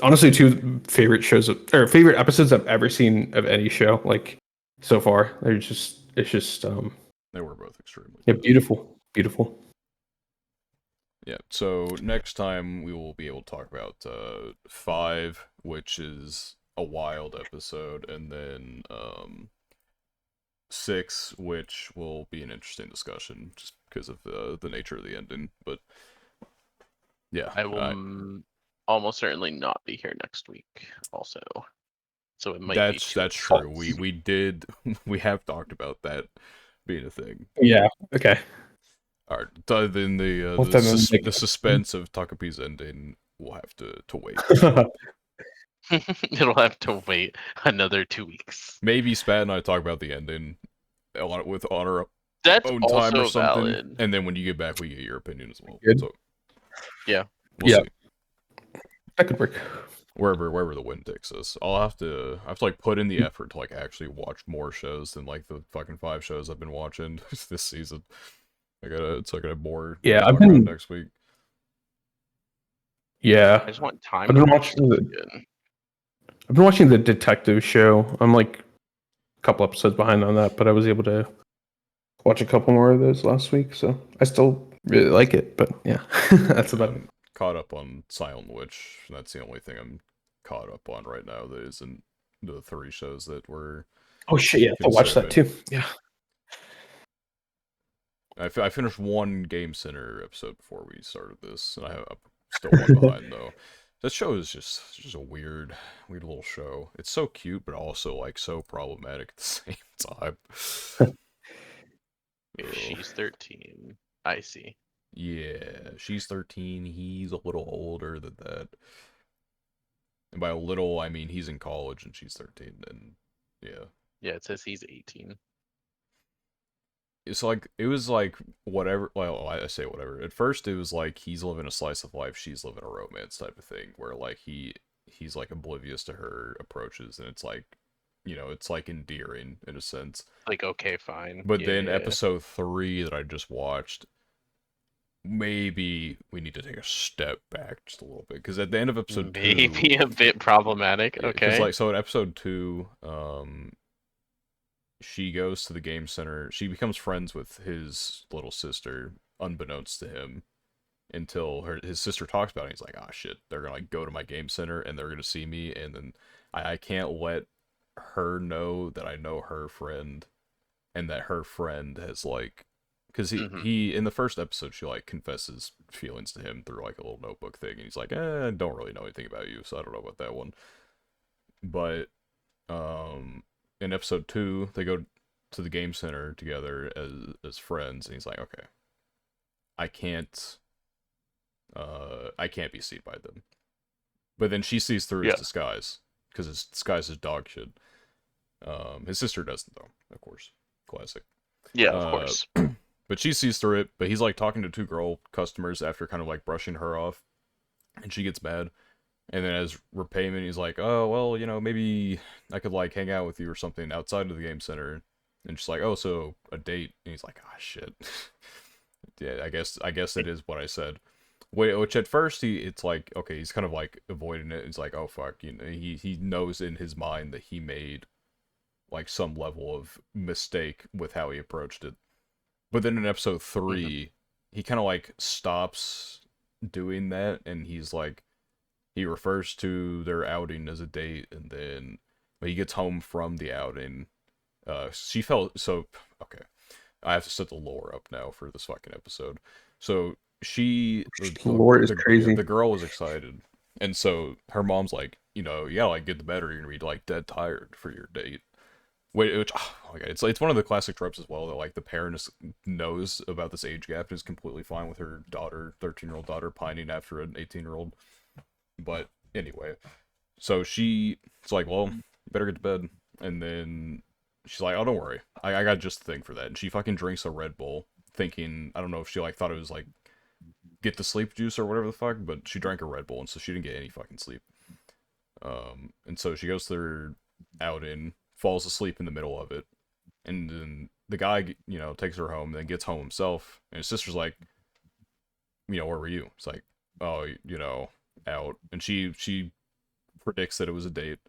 honestly two favorite shows or favorite episodes I've ever seen of any show like so far. It's just They were both extremely yeah, good. beautiful, beautiful. Yeah, so next time we will be able to talk about 5, which is a wild episode, and then 6, which will be an interesting discussion just because of the nature of the ending. But yeah, I will almost certainly not be here next week also. So it might be two that's true. episodes. We did we have talked about that being a thing. Yeah. Okay. All right, then We'll have to the suspense of Takopi's ending will have to wait. It'll have to wait another 2 weeks. Maybe Spat and I talk about the ending on our That's own time or also something, valid. and then when you get back, we get your opinion as well. Good. So Yeah. we'll Yeah. see. That could work. Wherever the wind takes us. I have to like put in the effort to like actually watch more shows than like the fucking 5 shows I've been watching this season. It's like I have more to Yeah, talk about next week. yeah, I just want time I've to been watch watching stuff the again. I've been watching the detective show. I'm like a couple episodes behind on that, but I was able to watch a couple more of those last week, so I still really like it. But yeah, that's Yeah, about it. I'm caught up on Silent Witch. That's the only thing I'm caught up on right now that isn't the 3 shows that were Oh shit, yeah, I'll watch that consuming. too. Yeah. I finished one Game Center episode before we started this, and I'm still one behind though. That show is just a weird little show. It's so cute, but also like so problematic at the same time. If Ugh. she's 13, I see. Yeah, she's 13. He's a little older than that. And by a little, I mean he's in college and she's 13. And yeah, Yeah, it says he's 18. it's like it was like whatever. Well, I say whatever. At first, it was like he's living a slice of life, she's living a romance type of thing, where like he's like oblivious to her approaches, and it's like, it's like endearing in a sense. Like, okay, fine. But then Yeah. episode 3 that I just watched, maybe we need to take a step back just a little bit, because at the end of episode 2, Maybe a bit problematic. because Okay. like so in episode 2, she goes to the game center. She becomes friends with his little sister, unbeknownst to him, until his sister talks about it. He's like, "Ah, shit, they're gonna like go to my game center and they're gonna see me, and then I can't let her know that I know her friend, and that her friend has like." Because Hmm. he in the first episode, she like confesses feelings to him through like a little notebook thing, and he's like, I don't really know anything about you, so I don't know about that one. But um, in episode 2, they go to the game center together as friends, and he's like, okay, I can't, I can't be seen by them. But then she sees through his Yeah. disguise, because his disguise is dog shit. His sister doesn't though, of course, classic. Yeah, of Uh, course. but she sees through it. But he's like talking to 2 girl customers after kind of like brushing her off, and she gets mad. And then as repayment, he's like, "Oh, well, maybe I could like hang out with you or something outside of the game center." And she's like, "Oh, so a date?" And he's like, "Ah, shit." Yeah, I guess it is what I said. Wait, which at first it's like, okay, he's kind of like avoiding it. It's like, oh fuck, he knows in his mind that he made like some level of mistake with how he approached it. But then in episode Hmm. 3, he kind of like stops doing that, and he's like, he refers to their outing as a date, and then when he gets home from the outing, she felt so. Okay, I have to set the lore up now for this fucking episode. So she, Lore is crazy. the girl was excited, and so her mom's like, you gotta like get to bed, or you're gonna be like dead tired for your date. Wait, which, oh my god, it's one of the classic tropes as well that like the parent knows about this age gap and is completely fine with her daughter, 13-year-old daughter, pining after an 18-year-old. But anyway, so it's like, well, you better get to bed. And then she's like, oh, don't worry. I got just the thing for that. And she fucking drinks a Red Bull, thinking, I don't know if she like thought it was like get the sleep juice or whatever the fuck, but she drank a Red Bull, and so she didn't get any fucking sleep. And so she goes to her outing, falls asleep in the middle of it, and then the guy, takes her home, and then gets home himself, and his sister's like, where were you? It's like, oh, out, and she predicts that it was a date,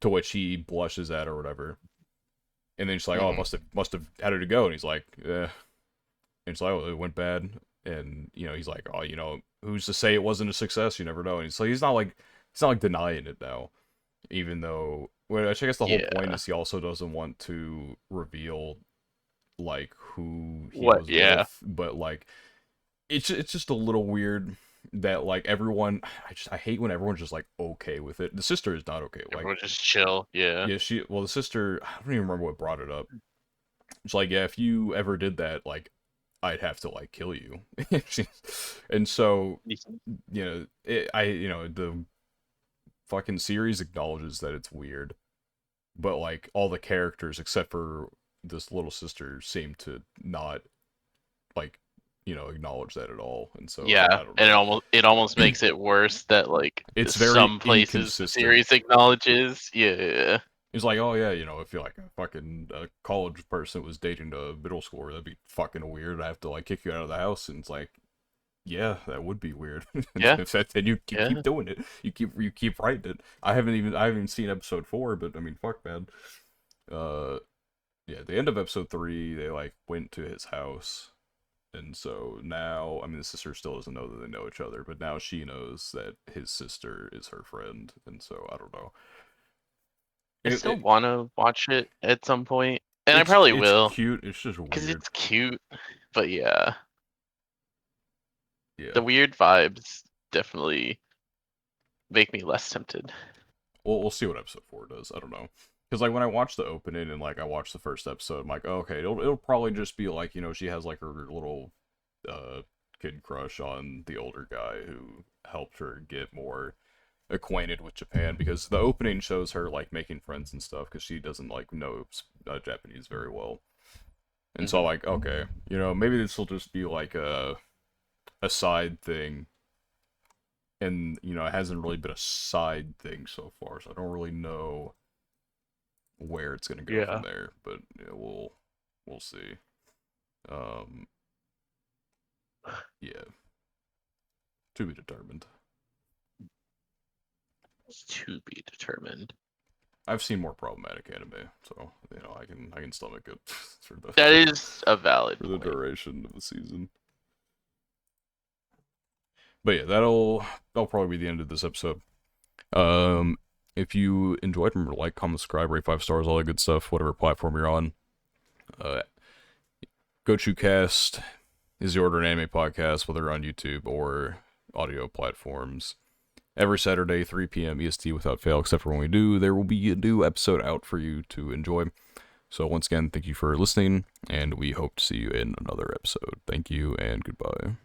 to which he blushes at or whatever. And then she's like, "Oh, it Hmm. must have had her to go." And he's like, "Eh." And she's like, "Oh, it went bad." And he's like, "Oh, who's to say it wasn't a success? You never know." And so he's not like denying it now, even though. Well, I guess the whole point Yeah. is he also doesn't want to reveal like who he What? was Yeah. with, but like it's just a little weird that like everyone. I hate when everyone's just like okay with it. The sister is not okay. Like, Everyone just chill. Yeah. yeah, the sister, I don't even remember what brought it up. It's like, yeah, if you ever did that, like, I'd have to like kill you. And so, the fucking series acknowledges that it's weird, but like all the characters except for this little sister seem to not like acknowledge that at all. And so Yeah, I don't and know. it almost makes it worse that like It's very some places the inconsistent. series acknowledges. Yeah. It's like, oh yeah, if you're like a fucking college person was dating a middle schooler, that'd be fucking weird. I have to like kick you out of the house, and it's like, yeah, that would be weird. Yeah. And you keep Yeah. doing it. You keep writing it. I haven't even seen episode 4, but I mean, fuck, man. Uh, yeah, at the end of episode 3, they like went to his house, and so now, I mean, the sister still doesn't know that they know each other, but now she knows that his sister is her friend, and so I don't know. I It, still it want to watch it at some point, and I it's probably it's will cute. It's just because weird. it's cute. But yeah, Yeah. the weird vibes definitely make me less tempted. We'll see what episode 4 does. I don't know. Because like when I watched the opening and like I watched the first episode, I'm like, oh, okay, it'll probably just be like, she has like her little uh kid crush on the older guy who helped her get more acquainted with Japan, because the opening shows her like making friends and stuff because she doesn't like know Japanese very well. And so Hmm. I'm like, okay, maybe this will just be like a side thing, and it hasn't really been a side thing so far, so I don't really know where it's gonna go from Yeah. there, but we'll see. Um, yeah, to be determined. It's to be determined. I've seen more problematic anime, so I can stomach it for the That is a valid for the point. duration of the season. But yeah, that'll probably be the end of this episode. Um, if you enjoyed, remember to like, comment, subscribe, rate 5 stars, all that good stuff, whatever platform you're on. Uh, Gochuucast is the Order an Anime podcast, whether on YouTube or audio platforms. Every Saturday, 3 p.m. EST without fail, except for when we do, there will be a new episode out for you to enjoy. So once again, thank you for listening, and we hope to see you in another episode. Thank you, and goodbye.